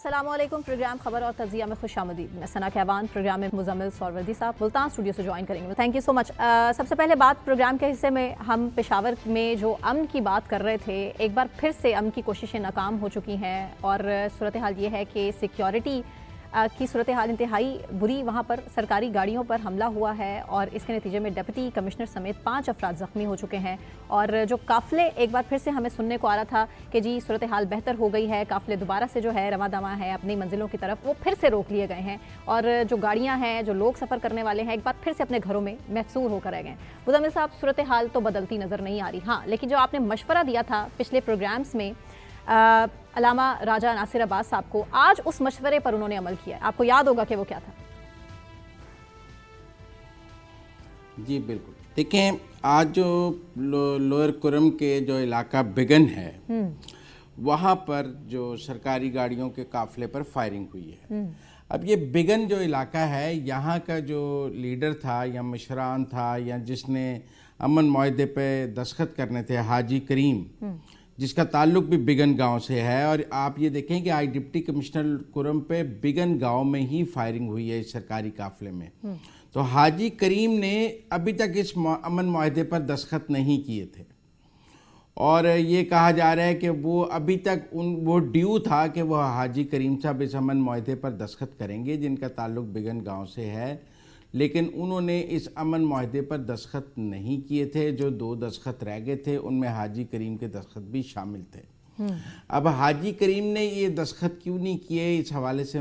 अस्सलामुअलैकुम। प्रोग्राम खबर और तजिया में खुशामदीद। मैं सना कहवान प्रोग्राम में मुजम्मिल सौरवर्दी साहब मुल्तान स्टूडियो से ज्वाइन करेंगे। Thank you so much. सबसे पहले बात प्रोग्राम के हिस्से में हम पेशावर में जो अमन की बात कर रहे थे, एक बार फिर से अमन की कोशिशें नाकाम हो चुकी हैं और सूरत हाल ये है कि सिक्योरिटी की सूरत हाल इंतहाई बुरी। वहाँ पर सरकारी गाड़ियों पर हमला हुआ है और इसके नतीजे में डिप्टी कमिश्नर समेत 5 अफराद ज़ख्मी हो चुके हैं। और जो काफ़िले एक बार फिर से हमें सुनने को आ रहा था कि जी सूरत हाल बेहतर हो गई है, काफ़िले दोबारा से जो है रवा दवा है अपनी मंजिलों की तरफ, वो फिर से रोक लिए गए हैं और जो गाड़ियाँ हैं, जो लोग सफ़र करने वाले हैं, एक बार फिर से अपने घरों में महसूर होकर रह गए। मुजम्मिल साहब, सूरत हाल तो बदलती नज़र नहीं आ रही। हाँ, लेकिन जो आपने मशवरा दिया था पिछले प्रोग्राम्स में अलामा राजा नासिर अब्बास साहब को, आज उस मशवरे पर उन्होंने अमल किया है। आपको याद होगा कि वो क्या था? जी बिल्कुल। देखें, आज जो लोअर कुरम के जो इलाका बिगन है वहाँ पर जो सरकारी गाड़ियों के काफिले पर फायरिंग हुई है। अब ये बिगन जो इलाका है, यहाँ का जो लीडर था या मशरान था या जिसने अमन मुआहदे पे दस्तखत करने थे, हाजी करीम, जिसका ताल्लुक भी बिगन गांव से है। और आप ये देखें कि आज डिप्टी कमिश्नर कुरम पे बिगन गांव में ही फायरिंग हुई है इस सरकारी काफिले में। तो हाजी करीम ने अभी तक इस अमन मुआहदे पर दस्तखत नहीं किए थे और ये कहा जा रहा है कि वो अभी तक वो ड्यू था कि वो हाजी करीम साहब इस अमन मुआहदे पर दस्तखत करेंगे जिनका ताल्लुक बिगन गाँव से है, लेकिन उन्होंने इस अमन मुआहदे पर दस्तखत नहीं किए थे। जो 2 दस्तखत रह गए थे उनमें हाजी करीम के दस्तखत भी शामिल थे। अब हाजी करीम ने ये दस्तखत क्यों नहीं किए, इस हवाले से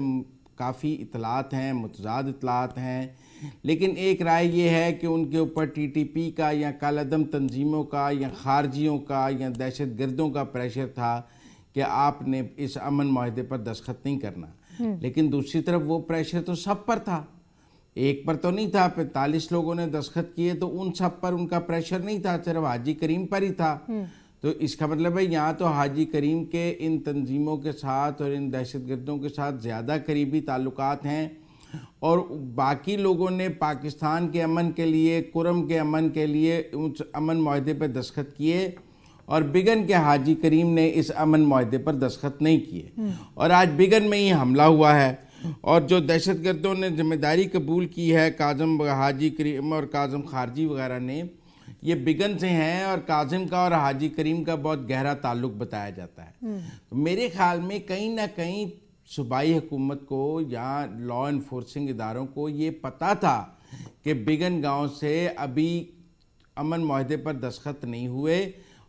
काफ़ी इतलात हैं, मुतज़ाद इतलात हैं, लेकिन एक राय ये है कि उनके ऊपर टीटीपी का या कालादम तंजीमों का या खारजियों का या दहशत गर्दों का प्रेशर था कि आपने इस अमन मुआहदे पर दस्तखत नहीं करना। लेकिन दूसरी तरफ वो प्रेशर तो सब पर था, एक पर तो नहीं था। 45 लोगों ने दस्तखत किए तो उन सब पर उनका प्रेशर नहीं था, सिर्फ हाजी करीम पर ही था। तो इसका मतलब है यहाँ तो हाजी करीम के इन तंजीमों के साथ और इन दहशतगर्दों के साथ ज़्यादा करीबी ताल्लुकात हैं और बाकी लोगों ने पाकिस्तान के अमन के लिए, कुरम के अमन के लिए उस अमन मुआहदे पर दस्तखत किए और बिगन के हाजी करीम ने इस अमन मुआहदे पर दस्तखत नहीं किए। और आज बिगन में ही हमला हुआ है और जो दहशतगर्दों ने जिम्मेदारी कबूल की है, काजम हाजी करीम और काजम खारजी वगैरह ने, ये बिगन से हैं और काजिम का और हाजी करीम का बहुत गहरा ताल्लुक बताया जाता है। तो मेरे ख्याल में कहीं ना कहीं सूबाई हुकूमत को या लॉ इन्फोर्सिंग इदारों को ये पता था कि बिगन गांव से अभी अमन मुआहदे पर दस्तखत नहीं हुए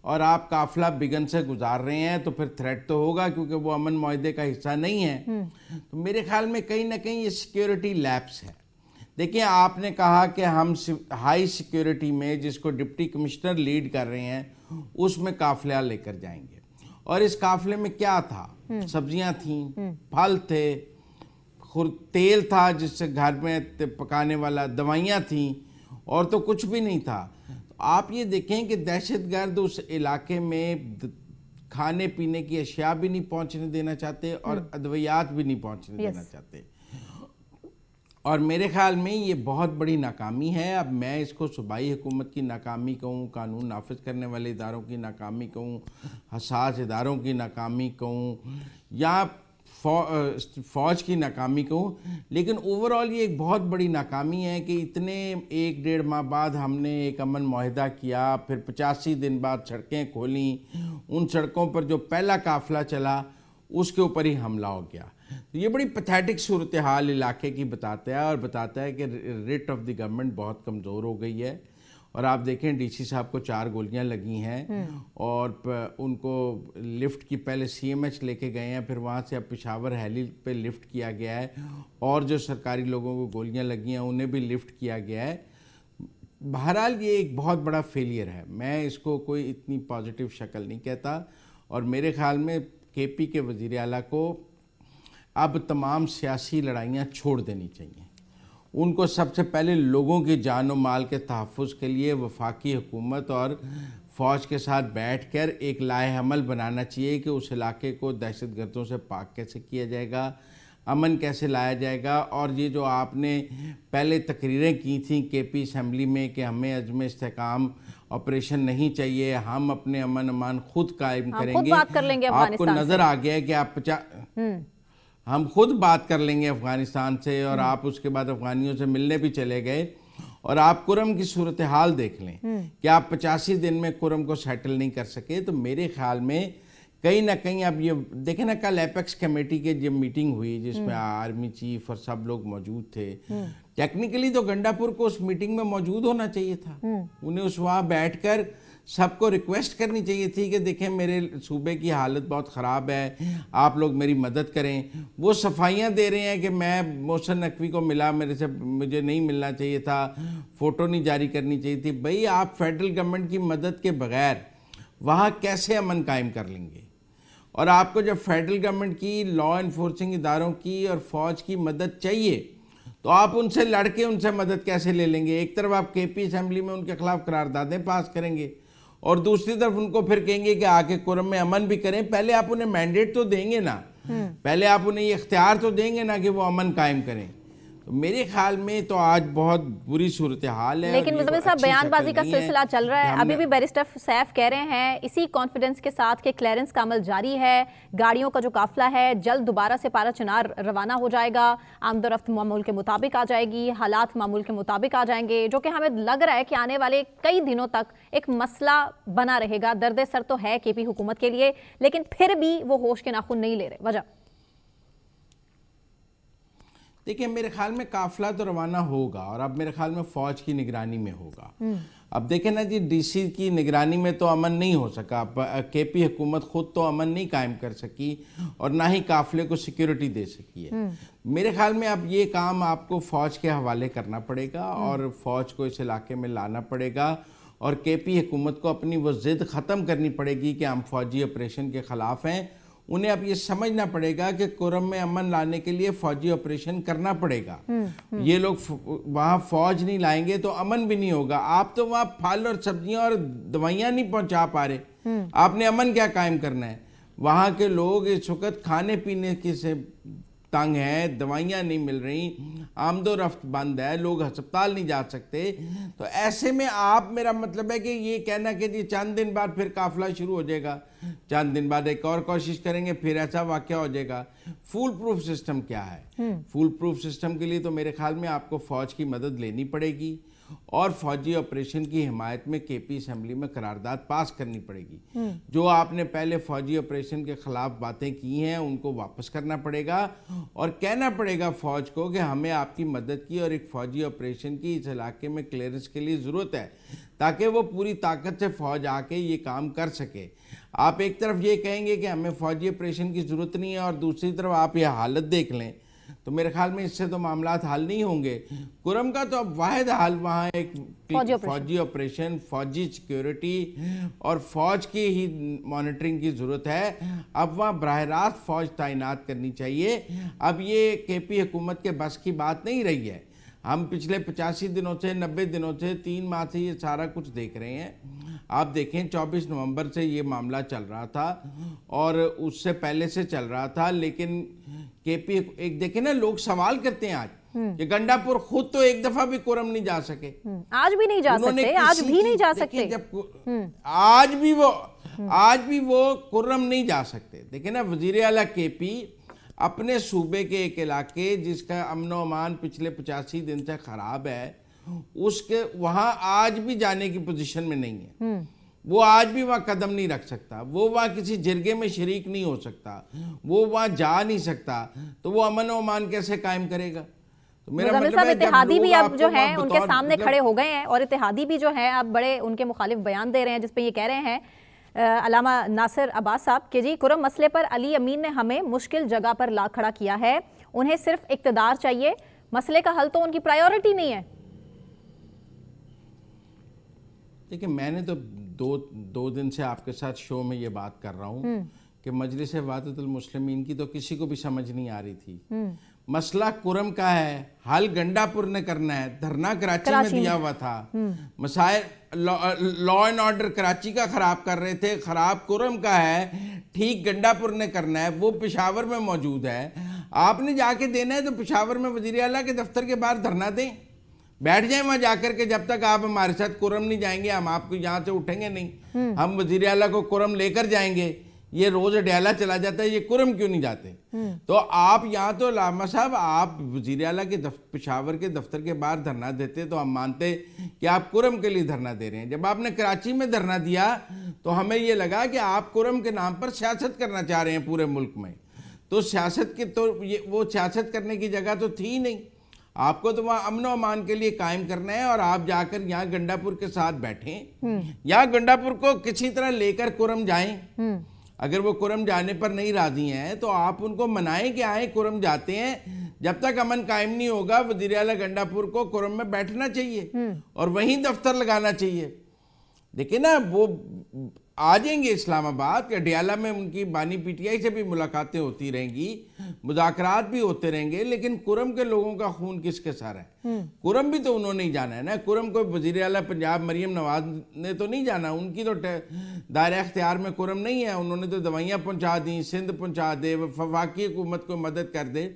और आप काफिला बिगन से गुजार रहे हैं, तो फिर थ्रेट तो होगा क्योंकि वो अमन मुआहदे का हिस्सा नहीं है। तो मेरे ख्याल में कहीं ना कहीं ये सिक्योरिटी लैप्स है। देखिए, आपने कहा कि हम हाई सिक्योरिटी में, जिसको डिप्टी कमिश्नर लीड कर रहे हैं, उसमें काफिला लेकर जाएंगे और इस काफिले में क्या था? सब्जियां थीं, फल थे, तेल था जिससे घर में पकाने वाला, दवाइयाँ थीं और तो कुछ भी नहीं था। आप ये देखें कि दहशतगर्द उस इलाके में खाने पीने की अशिया भी नहीं पहुंचने देना चाहते और अद्वियात भी नहीं पहुंचने देना चाहते और मेरे ख्याल में ये बहुत बड़ी नाकामी है। अब मैं इसको सूबाई हुकूमत की नाकामी कहूँ, कानून नाफिज करने वाले इदारों की नाकामी कहूँ, हसास इदारों की नाकामी कहूँ या फौज की नाकामी कहूँ, लेकिन ओवरऑल ये एक बहुत बड़ी नाकामी है कि इतने 1-1.5 माह बाद हमने एक अमन मुआहदा किया, फिर 85 दिन बाद सड़कें खोली, उन सड़कों पर जो पहला काफिला चला उसके ऊपर ही हमला हो गया। तो ये बड़ी पैथेटिक सूरत हाल इलाके की बताता है और बताता है कि रिट ऑफ द गवर्नमेंट बहुत कमज़ोर हो गई है। और आप देखें, डीसी साहब को 4 गोलियां लगी हैं और उनको लिफ्ट की, पहले सीएमएच लेके गए हैं, फिर वहाँ से अब पेशावर हेली पे लिफ्ट किया गया है और जो सरकारी लोगों को गोलियां लगी हैं उन्हें भी लिफ्ट किया गया है। बहरहाल ये एक बहुत बड़ा फेलियर है, मैं इसको कोई इतनी पॉजिटिव शक्ल नहीं कहता और मेरे ख्याल में केपी के वज़ीर आला को अब तमाम सियासी लड़ाइयाँ छोड़ देनी चाहिए। उनको सबसे पहले लोगों की जान और माल के तहफ़्फ़ुज़ के लिए वफाकी हुकूमत और फ़ौज के साथ बैठकर एक लाएहमल बनाना चाहिए कि उस इलाके को दहशतगर्दों से पाक कैसे किया जाएगा, अमन कैसे लाया जाएगा। और ये जो आपने पहले तकरीरें की थी केपी असम्बली में कि हमें अज़्म इस्तेहकाम ऑपरेशन नहीं चाहिए, हम अपने अमन अमान खुद कायम करेंगे, बात कर लेंगे। आपको नज़र आ गया है कि आप हम खुद बात कर लेंगे अफ़गानिस्तान से, और आप उसके बाद अफ़गानियों से मिलने भी चले गए, और आप कुरम की सूरत हाल देख लें कि आप 85 दिन में कुरम को सेटल नहीं कर सके, तो मेरे ख्याल में कहीं ना कहीं आप ये देखें ना, कल एपेक्स कमेटी के जब मीटिंग हुई जिसमें आर्मी चीफ और सब लोग मौजूद थे, टेक्निकली तो गंडापुर को उस मीटिंग में मौजूद होना चाहिए था। उन्हें उस वहाँ बैठकर सबको रिक्वेस्ट करनी चाहिए थी कि देखें मेरे सूबे की हालत बहुत ख़राब है, आप लोग मेरी मदद करें। वो सफाइयाँ दे रहे हैं कि मैं मोहसिन नकवी को मिला, मेरे से मुझे नहीं मिलना चाहिए था, फ़ोटो नहीं जारी करनी चाहिए थी। भाई आप फेडरल गवर्नमेंट की मदद के बगैर वहाँ कैसे अमन कायम कर लेंगे? और आपको जब फेडरल गवर्नमेंट की, लॉ इन्फोर्सिंग इदारों की और फ़ौज की मदद चाहिए तो आप उनसे लड़के उनसे मदद कैसे ले लेंगे? एक तरफ आप केपी असेंबली में उनके खिलाफ करारदादें पास करेंगे और दूसरी तरफ उनको फिर कहेंगे कि आके कुरम में अमन भी करें। पहले आप उन्हें मैंडेट तो देंगे ना, पहले आप उन्हें ये इख्तियार तो देंगे ना कि वो अमन कायम करें। तो मेरे ख्याल में तो आज बहुत बुरी सूरत हाल है। लेकिन मुज़म्मिल साहब, बयानबाजी का सिलसिला चल रहा है। अभी भी बैरिस्टर सैफ कह रहे हैं इसी कॉन्फिडेंस के साथ कि क्लियरेंस का अमल जारी है, गाड़ियों का जो काफिला है जल्द दोबारा से पारा चिनार रवाना हो जाएगा, आमदोरफ्त मामूल के मुताबिक आ जाएगी, हालात मामूल के मुताबिक आ जाएंगे, जो कि हमें लग रहा है कि आने वाले कई दिनों तक एक मसला बना रहेगा। दर्द सर तो है केपी हुकूमत के लिए, लेकिन फिर भी वो होश के नाखून नहीं ले रहे। वजह देखिए, मेरे ख्याल में काफिला तो रवाना होगा और अब मेरे ख्याल में फौज की निगरानी में होगा। अब देखें ना जी, डीसी की निगरानी में तो अमन नहीं हो सका, केपी हुकूमत खुद तो अमन नहीं कायम कर सकी और ना ही काफिले को सिक्योरिटी दे सकी है। मेरे ख्याल में अब ये काम आपको फौज के हवाले करना पड़ेगा और फौज को इस इलाके में लाना पड़ेगा और केपी हुकूमत को अपनी वो जिद ख़त्म करनी पड़ेगी कि हम फौजी ऑपरेशन के ख़िलाफ़ हैं। उन्हें अब ये समझना पड़ेगा कि कुरम में अमन लाने के लिए फौजी ऑपरेशन करना पड़ेगा। ये लोग वहाँ फौज नहीं लाएंगे तो अमन भी नहीं होगा। आप तो वहाँ फल और सब्जियां और दवाइयाँ नहीं पहुँचा पा रहे, आपने अमन क्या कायम करना है? वहाँ के लोग इस वक्त खाने पीने की से तंग है, दवाइयाँ नहीं मिल रही, आमदोरफ्त बंद है, लोग अस्पताल नहीं जा सकते। तो ऐसे में आप, मेरा मतलब है कि ये कहना कि जी चंद दिन बाद फिर काफिला शुरू हो जाएगा, चंद दिन बाद एक और कोशिश करेंगे, फिर ऐसा वाक़या हो जाएगा। फूल प्रूफ सिस्टम क्या है? फूल प्रूफ सिस्टम के लिए तो मेरे ख्याल में आपको फौज की मदद लेनी पड़ेगी और फौजी ऑपरेशन की हिमायत में केपी असेंबली में करारदाद पास करनी पड़ेगी। जो आपने पहले फौजी ऑपरेशन के खिलाफ बातें की हैं उनको वापस करना पड़ेगा और कहना पड़ेगा फौज को कि हमें आपकी मदद की और एक फौजी ऑपरेशन की इस इलाके में क्लियरेंस के लिए ज़रूरत है, ताकि वो पूरी ताकत से फौज आके ये काम कर सके। आप एक तरफ ये कहेंगे कि हमें फौजी ऑपरेशन की ज़रूरत नहीं है और दूसरी तरफ आप ये हालत देख लें, तो मेरे ख्याल में इससे तो मामलात हल नहीं होंगे। कुरम का तो अब वाहिद हाल वहाँ एक फौजी ऑपरेशन, फौजी सिक्योरिटी और फौज की ही मॉनिटरिंग की ज़रूरत है। अब वहाँ बराह रास्त फौज तैनात करनी चाहिए। अब ये केपी हुकूमत के बस की बात नहीं रही है। हम पिछले 85 दिनों से, 90 दिनों से, 3 माह से ये सारा कुछ देख रहे हैं। आप देखें 24 नवंबर से ये मामला चल रहा था और उससे पहले से चल रहा था, लेकिन केपी एक देखें ना, लोग सवाल करते हैं आज कि गंडापुर खुद तो एक दफा भी कुरम नहीं जा सके, आज भी नहीं जा सकते, आज भी नहीं जा सकते। जब आज भी वो कुरम नहीं जा सकते। देखिए ना, वजीर आला केपी अपने सूबे के एक इलाके जिसका अमन व अमान पिछले 85 दिन से खराब है, उसके वहां आज भी जाने की पोजीशन में नहीं है। वो आज भी वहां कदम नहीं रख सकता, वो वहां किसी जिरगे में शरीक नहीं हो सकता, वो वहां जा नहीं सकता, तो वो अमन व अमान कैसे कायम करेगा? तो मेरा मतलब है इत्तेहादी भी अब जो है उनके सामने खड़े हो गए हैं और इत्तेहादी भी जो है अब बड़े उनके मुखालिफ बयान दे रहे हैं, जिसपे ये कह रहे हैं अलामा नासिर अब्बास साहब कि जी कुरम मसले पर अली अमीन ने हमें मुश्किल जगह पर ला खड़ा किया है, उन्हें सिर्फ इक्तदार चाहिए, मसले का हल तो उनकी प्रायोरिटी नहीं है। देखिए, मैंने तो दो दिन से आपके साथ शो में ये बात कर रहा हूँ कि मजलिस वाहिदतुल मुस्लिमीन की तो किसी को भी समझ नहीं आ रही थी। मसला कुरम का है, हल गंडापुर ने करना है, धरना कराची में दिया हुआ था, मसाइल लॉ एंड ऑर्डर कराची का खराब कर रहे थे, खराब कुरम का है, ठीक गंडापुर ने करना है, वो पेशावर में मौजूद है। आपने जाके देना है तो पेशावर में वजीर आला के दफ्तर के बाहर धरना दें, बैठ जाए वहां जाकर के, जब तक आप हमारे साथ कुरम नहीं जाएंगे हम आपको यहाँ से उठेंगे नहीं, हम वजीर आला को कुरम लेकर जाएंगे। ये रोज अडयाला चला जाता है, ये कुरम क्यों नहीं जाते? तो आप यहाँ तो लामा साहब आप वजीर आला के पेशावर के दफ्तर के बाहर धरना देते तो हम मानते कि आप कुरम के लिए धरना दे रहे हैं। जब आपने कराची में धरना दिया तो हमें ये लगा कि आप कुरम के नाम पर सियासत करना चाह रहे हैं पूरे मुल्क में। तो सियासत के तो ये वो सियासत करने की जगह तो थी ही नहीं। आपको तो वहाँ अमन अमान के लिए कायम करना है और आप जाकर यहाँ गंडापुर के साथ बैठें या गंडापुर को किसी तरह लेकर कुरम जाएं। अगर वो कुरम जाने पर नहीं राजी हैं तो आप उनको मनाएं कि आए कुरम जाते हैं। जब तक अमन कायम नहीं होगा वज़ीर आला गंडापुर को कुरम में बैठना चाहिए और वहीं दफ्तर लगाना चाहिए। देखिए ना, वो आ जाएंगे इस्लामाबाद, अडयाला में उनकी बानी पीटीआई से भी मुलाकातें होती रहेंगी, मुज़ाकरात भी होते रहेंगे, लेकिन कुरम के लोगों का खून किसके साथ है? कुरम भी तो उन्होंने ही जाना है ना। कुरम को वज़ीर आला पंजाब मरियम नवाज ने तो नहीं जाना, उनकी तो दायरा इख्तियार में कुरम नहीं है। उन्होंने तो दवाइयाँ पहुँचा दी, सिंध पहुँचा दे, वफाकी हुकूमत को मदद कर दे।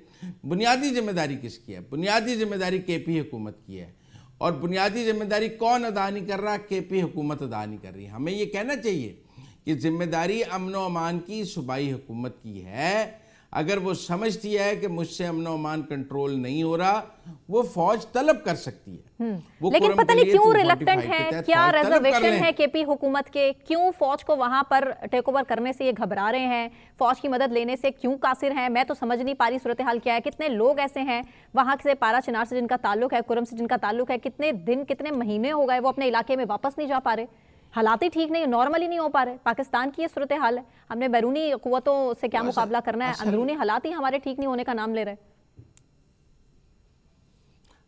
बुनियादी जिम्मेदारी किसकी है? बुनियादी जिम्मेदारी केपी हुकूमत की है। और बुनियादी जिम्मेदारी कौन अदा नहीं कर रहा? केपी हुकूमत अदा नहीं कर रही। हमें ये कहना चाहिए कि जिम्मेदारी अमन व अमान की सूबाई हुकूमत की है। अगर वो समझती है कि मुझसे अमन व अमान कंट्रोल नहीं हो रहा, वो फौज तलब कर सकती है। वो लेकिन पता नहीं क्यों रिलक्टेंट है, क्या रिजर्वेशन है केपी हुकूमत के? क्यों फौज को वहां पर टेक ओवर करने से ये घबरा रहे हैं? फौज की मदद लेने से क्यों कासिर हैं? मैं तो समझ नहीं पा रही सूरत हाल क्या है। कितने लोग ऐसे हैं वहां से पारा चिनार से जिनका ताल्लुक है, कुरम से जिनका ताल्लुक है, कितने दिन कितने महीने हो गए वो अपने इलाके में वापस नहीं जा पा रहे। हालात ही ठीक नहीं, नॉर्मली नहीं हो पा रहे। पाकिस्तान की ये सूरत हाल है। हमने बैरूनी कुव्वतों से क्या मुकाबला करना है? अंदरूनी हालात ही हमारे ठीक नहीं होने का नाम ले रहे।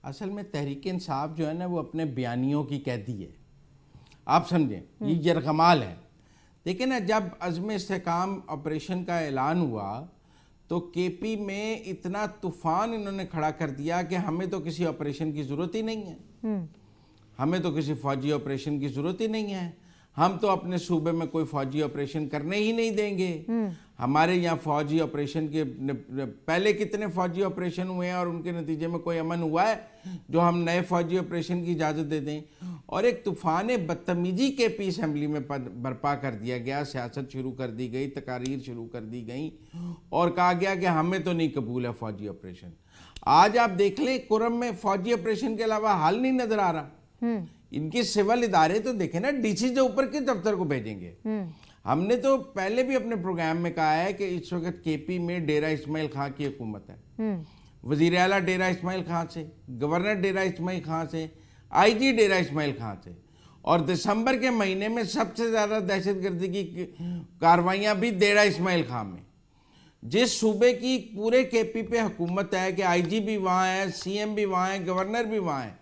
असल में तहरीक इंसाफ जो है ना वो अपने बयानियों की कैदी है, आप समझें, ये यरगमाल है। देखिए ना, जब अज़्म इस्तेहकाम ऑपरेशन का ऐलान हुआ तो केपी में इतना तूफान इन्होंने खड़ा कर दिया कि हमें तो किसी ऑपरेशन की ज़रूरत ही नहीं है, हमें तो किसी फौजी ऑपरेशन की ज़रूरत ही नहीं है, हम तो अपने सूबे में कोई फौजी ऑपरेशन करने ही नहीं देंगे। हमारे यहाँ फौजी ऑपरेशन के पहले कितने फौजी ऑपरेशन हुए हैं और उनके नतीजे में कोई अमन हुआ है जो हम नए फौजी ऑपरेशन की इजाज़त दे दें? और एक तूफ़ान बदतमीज़ी के पी असम्बली में बर्पा कर दिया गया, सियासत शुरू कर दी गई, तकारीर शुरू कर दी गई और कहा गया कि हमें तो नहीं कबूल है फौजी ऑपरेशन। आज आप देख लें, कुरम में फौजी ऑपरेशन के अलावा हाल नहीं नजर आ रहा। इनके सिविल इदारे तो देखें ना, डीसी से ऊपर के दफ्तर को भेजेंगे। हमने तो पहले भी अपने प्रोग्राम में कहा है कि इस वक्त केपी में डेरा इस्माइल खां की हुकूमत है। वजीर आला डेरा इस्माइल खां से, गवर्नर डेरा इस्माइल खां से, आईजी डेरा इस्माइल खां से, और दिसंबर के महीने में सबसे ज़्यादा दहशतगर्दी की कार्रवाइयाँ भी डेरा इस्माइल खां में। जिस सूबे की पूरे केपी पे हुकूमत है कि आईजी भी वहाँ है, सीएम भी वहाँ है, गवर्नर भी वहाँ है,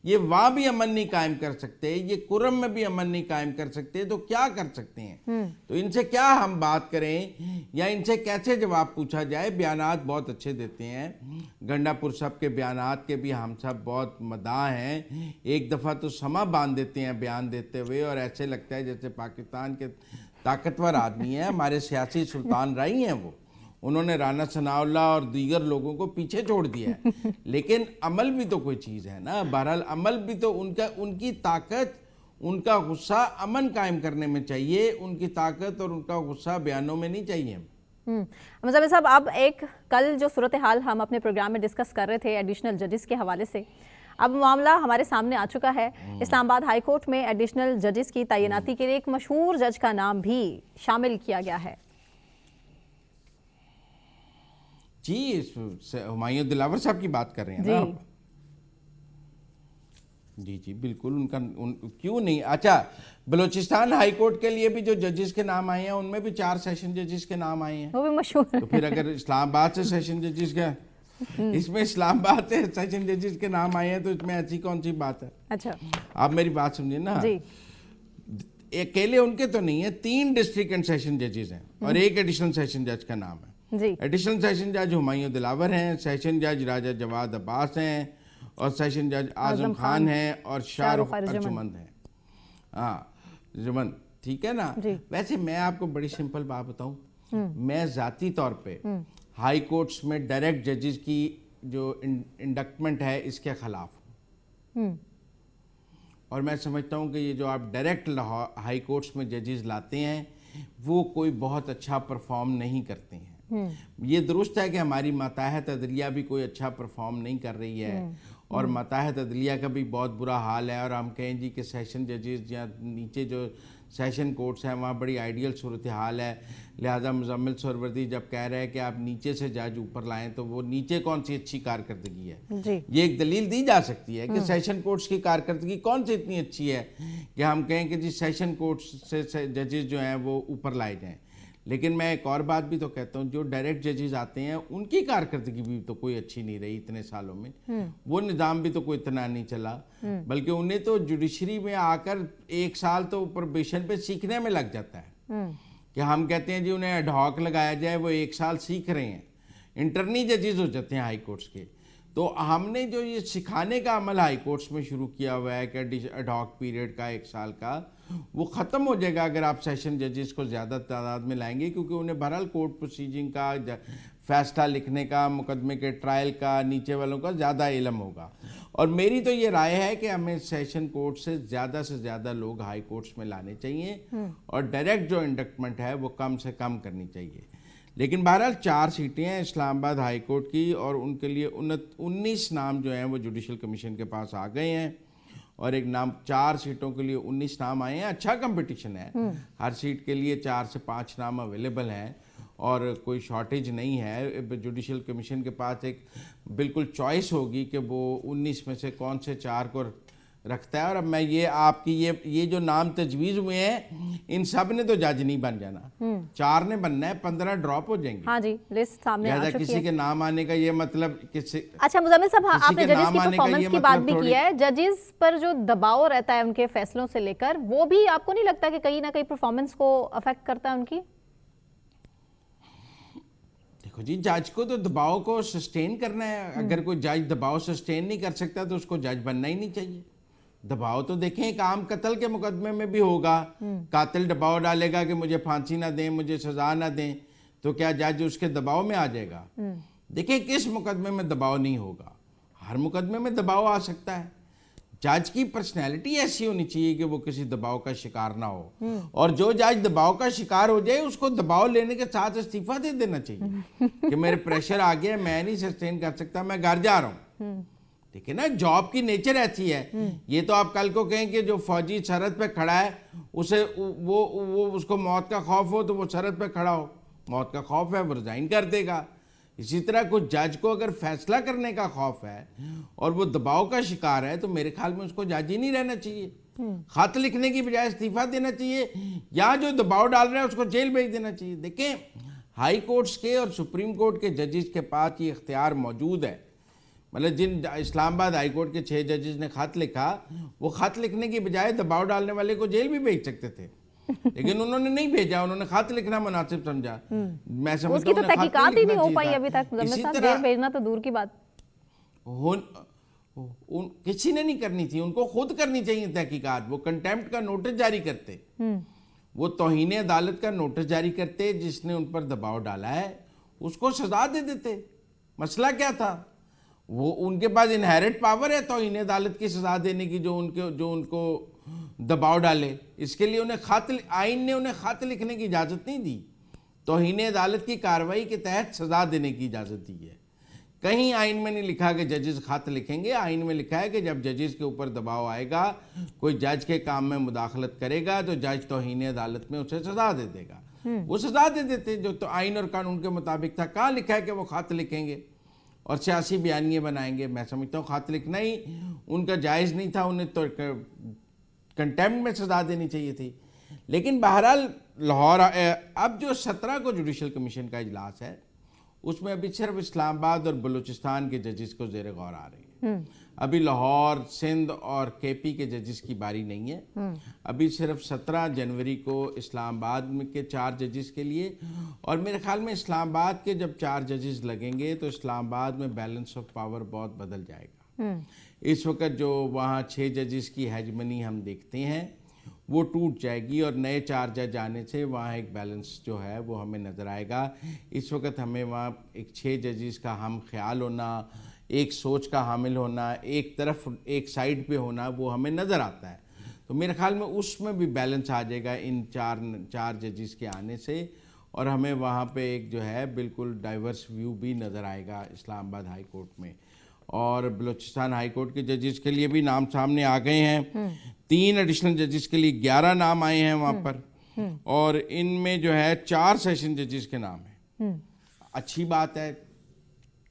ये वहाँ भी अमन नहीं कायम कर सकते, ये कुरम में भी अमन नहीं कायम कर सकते, तो क्या कर सकते हैं? तो इनसे क्या हम बात करें या इनसे कैसे जवाब पूछा जाए? बयानात बहुत अच्छे देते हैं, गंडापुर साहब के बयानात के भी हम सब बहुत मदाह हैं। एक दफ़ा तो समा बांध देते हैं बयान देते हुए और ऐसे लगता है जैसे पाकिस्तान के ताकतवर आदमी हैं, हमारे सियासी सुल्तान रही हैं वो, उन्होंने राना सनाउल्लाह और दीगर लोगों को पीछे छोड़ दिया है। लेकिन अमल भी तो कोई चीज़ है ना, बहरहाल अमल भी तो उनकी ताकत, उनका गुस्सा अमन कायम करने में चाहिए, उनकी ताकत और उनका गुस्सा बयानों में नहीं चाहिए। मुज़म्मिल साहब, अब एक कल जो सूरत हाल हम अपने प्रोग्राम में डिस्कस कर रहे थे एडिशनल जजेस के हवाले से, अब मामला हमारे सामने आ चुका है। इस्लामाबाद हाई कोर्ट में एडिशनल जजेस की तैनाती के लिए एक मशहूर जज का नाम भी शामिल किया गया है। जी, हुमायूं दिलावर साहब की बात कर रहे हैं ना आप? जी जी बिल्कुल, क्यों नहीं। अच्छा, बलूचिस्तान हाई कोर्ट के लिए भी जो जजेस के नाम आए हैं उनमें भी 4 सेशन जजेस के नाम आए हैं, वो भी मशहूर। तो फिर अगर इस्लामाबाद से सेशन जजेस का इसमें इस्लामाबाद से सेशन जजेस के नाम आए हैं तो इसमें ऐसी कौन सी बात है? अच्छा, आप मेरी बात समझिए ना जी। अकेले उनके तो नहीं है, 3 डिस्ट्रिक्ट एंड सेशन जजेस हैं और 1 एडिशनल सेशन जज का नाम है। एडिशनल सेशन जज हुमायूं दिलावर हैं, सेशन जज राजा जवाद अब्बास हैं और सेशन जज आजम खान हैं और शाहरुख अर्जुमंद हैं। हाँ, जुमन, ठीक है ना। वैसे मैं आपको बड़ी सिंपल बात बताऊं, मैं ज़ाती तौर पे हाई कोर्ट्स में डायरेक्ट जजेस की जो इंडक्टमेंट है इसके खिलाफ हूँ और मैं समझता हूँ कि ये जो आप डायरेक्ट हाई कोर्ट्स में जजेस लाते हैं वो कोई बहुत अच्छा परफॉर्म नहीं करते हैं। ये दुरुस्त है कि हमारी माताहत अदलिया भी कोई अच्छा परफॉर्म नहीं कर रही है और माताहत अदलिया का भी बहुत बुरा हाल है, और हम कहें जी कि सेशन जजेस या नीचे जो सेशन कोर्ट्स हैं वहाँ बड़ी आइडियल सूरत हाल है। लिहाजा मुजम्मिल सोहरवर्दी जब कह रहे हैं कि आप नीचे से जज ऊपर लाएं, तो वो नीचे कौन सी अच्छी कारकर्दगी है जी। ये एक दलील दी जा सकती है कि सेशन कोर्ट्स की कारकर्दगी कौन सी इतनी अच्छी है कि हम कहें कि जी सेशन कोर्ट्स से जजेस जो हैं वो ऊपर लाए जाएं। लेकिन मैं एक और बात भी तो कहता हूँ, जो डायरेक्ट जजेस आते हैं उनकी कारकर्दगी भी तो कोई अच्छी नहीं रही इतने सालों में। वो निज़ाम भी तो कोई इतना नहीं चला, बल्कि उन्हें तो जुडिशरी में आकर 1 साल तो प्रोबेशन पे सीखने में लग जाता है कि हम कहते हैं जी उन्हें एडहॉक लगाया जाए, वो 1 साल सीख रहे हैं, इंटरनी जजेस हो जाते हैं हाई कोर्ट्स के। तो हमने जो ये सिखाने का अमल हाई कोर्ट्स में शुरू किया हुआ है कि एडहॉक पीरियड का 1 साल का, वो ख़त्म हो जाएगा अगर आप सेशन जजेस को ज़्यादा तादाद में लाएंगे, क्योंकि उन्हें बहरहाल कोर्ट प्रोसीजिंग का, फैसला लिखने का, मुकदमे के ट्रायल का, नीचे वालों का ज़्यादा इल्म होगा। और मेरी तो ये राय है कि हमें सेशन कोर्ट से ज़्यादा लोग हाई कोर्ट्स में लाने चाहिए और डायरेक्ट जो इंडक्टमेंट है वो कम से कम करनी चाहिए। लेकिन बहरहाल 4 सीटें हैं इस्लामाबाद हाई कोर्ट की, और उनके लिए 19 नाम जो हैं वो जुडिशल कमीशन के पास आ गए हैं, और एक नाम 4 सीटों के लिए 19 नाम आए हैं। अच्छा कंपटीशन है, हर सीट के लिए 4 से 5 नाम अवेलेबल हैं और कोई शॉर्टेज नहीं है। जुडिशल कमीशन के पास एक बिल्कुल चॉइस होगी कि वो 19 में से कौन से 4 को रखता है। और अब मैं ये आपकी ये जो नाम तजवीज़ हुए हैं, इन सब ने तो जज नहीं बन जाना, 4 ने बनना है, 15 ड्रॉप हो जाएंगे। हाँ जी, लिस्ट सामने आ चुकी है। किसी के नाम आने का ये मतलब किसी। अच्छा मुजम्मिल साहब, आपने जजेस की परफॉर्मेंस की बात भी की है, जजेस पर जो दबाव रहता है उनके फैसलों से लेकर, वो भी आपको नहीं लगता कि कहीं ना कहीं परफॉर्मेंस को अफेक्ट करता है उनकी? देखो जी, जज को तो दबाव को सस्टेन करना है। अगर कोई जज दबाव सस्टेन नहीं कर सकता तो उसको जज बनना ही नहीं चाहिए। दबाव तो देखें, एक आम कत्ल के मुकदमे में भी होगा, कातिल दबाव डालेगा कि मुझे फांसी ना दें, मुझे सजा ना दें, तो क्या जज उसके दबाव में आ जाएगा? देखें, किस मुकदमे में दबाव नहीं होगा? हर मुकदमे में दबाव आ सकता है। जज की पर्सनैलिटी ऐसी होनी चाहिए कि वो किसी दबाव का शिकार ना हो, और जो जज दबाव का शिकार हो जाए उसको दबाव लेने के साथ इस्तीफा दे देना चाहिए कि मेरे प्रेशर आ गया, मैं नहीं सस्टेन कर सकता, मैं घर जा रहा हूँ। ठीक है ना, जॉब की नेचर ऐसी है। ये तो आप कल को कहें कि जो फौजी सरहद पे खड़ा है उसे वो उसको मौत का खौफ हो तो वो सरहद पे खड़ा हो, मौत का खौफ है वो रिजाइन कर देगा। इसी तरह कुछ जज को अगर फैसला करने का खौफ है और वो दबाव का शिकार है तो मेरे ख्याल में उसको जज ही नहीं रहना चाहिए, खत लिखने की बजाय इस्तीफा देना चाहिए, या जो दबाव डाल रहा है उसको जेल भेज देना चाहिए। देखें, हाई कोर्ट्स के और सुप्रीम कोर्ट के जजेस के पास ये इख्तियार मौजूद है। मतलब जिन इस्लामाबाद हाई कोर्ट के 6 जजेस ने खत लिखा, वो खत लिखने की बजाय दबाव डालने वाले को जेल भी भेज सकते थे, लेकिन उन्होंने नहीं भेजा, उन्होंने खत लिखना मुनासिब समझा। मैं समझता उसकी तो तहकीकात ही नहीं हो पाई अभी तक। मुजम्मिल साहब, जेल भेजना तो दूर की बात, किसी ने नहीं करनी थी, उनको खुद करनी चाहिए तहकीकात। वो कंटेम्प्ट का नोटिस जारी करते, वो तौहीन अदालत का नोटिस जारी करते, जिसने उन पर दबाव डाला है उसको सजा दे देते। मसला क्या था? वो उनके पास इनहेरिट पावर है तौहीन अदालत की सजा देने की, जो उनको दबाव डाले। इसके लिए उन्हें आइन ने उन्हें खत लिखने की इजाज़त नहीं दी, तौहीन अदालत की कार्रवाई के तहत सजा देने की इजाज़त दी है। कहीं आइन में नहीं लिखा कि जजेस खत लिखेंगे, आइन में लिखा है कि जब जजेस के ऊपर दबाव आएगा, कोई जज के काम में मुदाखलत करेगा तो जज तौहीन अदालत में उसे सजा दे देगा। वो सजा दे देते जो तो आइन और कानून के मुताबिक था। कहाँ लिखा है कि वो खत लिखेंगे और सियासी बयानिए बनाएंगे? मैं समझता हूँ खत लिखना ही उनका जायज़ नहीं था, उन्हें तो कंटेम्प्ट में सजा देनी चाहिए थी। लेकिन बहरहाल लाहौर अब जो 17 को जुडिशल कमीशन का इजलास है उसमें अभी सिर्फ इस्लामाबाद और बलूचिस्तान के जजेस को ज़ेर गौर आ रही है। अभी लाहौर, सिंध और केपी के जजेस की बारी नहीं है। अभी सिर्फ 17 जनवरी को इस्लामाबाद में के 4 जजेस के लिए, और मेरे ख्याल में इस्लामाबाद के जब 4 जजेस लगेंगे तो इस्लामाबाद में बैलेंस ऑफ पावर बहुत बदल जाएगा। इस वक्त जो वहाँ 6 जजेस की हेजमनी हम देखते हैं वो टूट जाएगी, और नए 4 जज आने से वहाँ एक बैलेंस जो है वो हमें नज़र आएगा। इस वक्त हमें वहाँ एक 6 जजेस का हम ख्याल होना, एक सोच का हामिल होना, एक तरफ एक साइड पे होना, वो हमें नज़र आता है। तो मेरे ख्याल में उसमें भी बैलेंस आ जाएगा इन चार जजेस के आने से, और हमें वहाँ पे एक जो है बिल्कुल डाइवर्स व्यू भी नज़र आएगा इस्लामाबाद हाई कोर्ट में। और बलूचिस्तान हाई कोर्ट के जजेस के लिए भी नाम सामने आ गए हैं, 3 एडिशनल जजेस के लिए 11 नाम आए हैं वहाँ पर, और इनमें जो है 4 सेशन जजेस के नाम हैं। अच्छी बात है।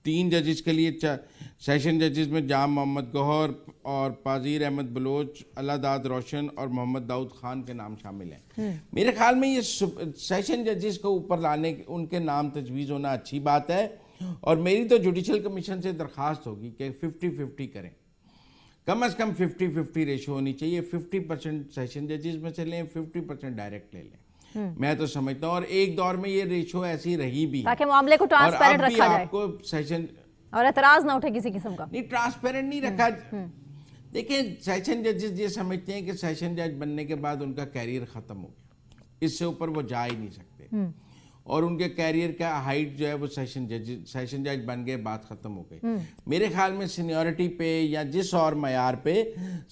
3 जजेस के लिए सेशन जजेस में जाम मोहम्मद गौहर और पाजीर अहमद बलोच, अल्लादाद रोशन और मोहम्मद दाऊद खान के नाम शामिल हैं। मेरे ख्याल में ये सेशन जजेस को ऊपर लाने उनके नाम तजवीज़ होना अच्छी बात है, और मेरी तो जुडिशल कमीशन से दरख्वास्त होगी कि 50-50 करें, कम से कम 50-50 रेशो होनी चाहिए। 50% सेशन जजेस में से लें, 50% डायरेक्ट ले लें। मैं तो समझता हूँ, और एक दौर में ये रेशो ऐसी रही भी ताकि मामले को ट्रांसपेरेंट रखा जाए, आपको सेशन और एतराज ना उठे किसी किस्म का। नहीं, ट्रांसपेरेंट नहीं रखा। देखिए, सेशन जजेस ये समझते हैं कि सेशन जज बनने के बाद उनका कैरियर खत्म हो गया, इससे ऊपर वो जा ही नहीं सकते, और उनके कैरियर का हाइट जो है वो सेशन जज बन गए, बात खत्म हो गई। मेरे ख्याल में सीनियरिटी पे या जिस और मयार पे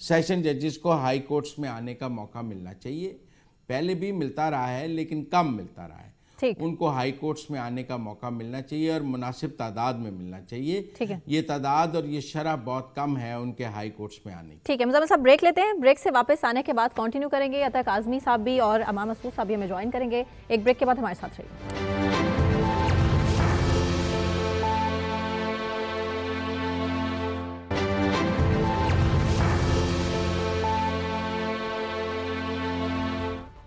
सेशन जजेस को हाई कोर्ट्स में आने का मौका मिलना चाहिए, पहले भी मिलता रहा है लेकिन कम मिलता रहा है, उनको हाई कोर्ट्स में आने का मौका मिलना चाहिए और मुनासिब तादाद में मिलना चाहिए। ये तादाद और ये शरह बहुत कम है उनके हाई कोर्ट्स में आने की। ठीक है मुज़म्मिल साहब, ब्रेक लेते हैं। ब्रेक से वापस आने के बाद कंटिन्यू करेंगे। अता काज़मी साहब भी और अमाम मसूद साहब भी हमें ज्वाइन करेंगे। एक ब्रेक के बाद हमारे साथ रहिए।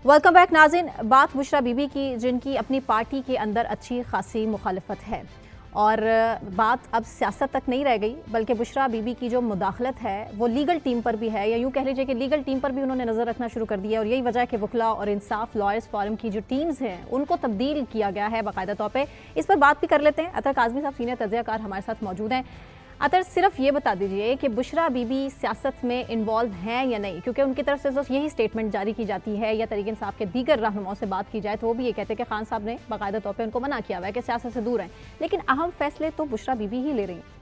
वेलकम बैक नाज़रीन। बात बुशरा बीबी की, जिनकी अपनी पार्टी के अंदर अच्छी खासी मुखालफत है, और बात अब सियासत तक नहीं रह गई, बल्कि बुशरा बीबी की जो मुदाखलत है वो लीगल टीम पर भी है, या यूँ कह लीजिए कि लीगल टीम पर भी उन्होंने नज़र रखना शुरू कर दिया। और यही वजह है कि वकला और इंसाफ लॉयर्स फोरम की जो टीम्स हैं उनको तब्दील किया गया है बाकायदा तौर पर। इस पर बात भी कर लेते हैं। अतर काज़मी साहब सीनियर तज्ज़ियाकार हमारे साथ मौजूद हैं। अतर, सिर्फ ये बता दीजिए कि बुशरा बीबी सियासत में इन्वॉल्व हैं या नहीं, क्योंकि उनकी तरफ से बस यही स्टेटमेंट जारी की जाती है, या तहरीक इंसाफ के दीगर रहनुमाओं से बात की जाए तो वो भी ये कहते हैं कि खान साहब ने बाकायदा तौर पे उनको मना किया हुआ है कि सियासत से दूर हैं, लेकिन अहम फैसले तो बुशरा बीबी ही ले रही हैं।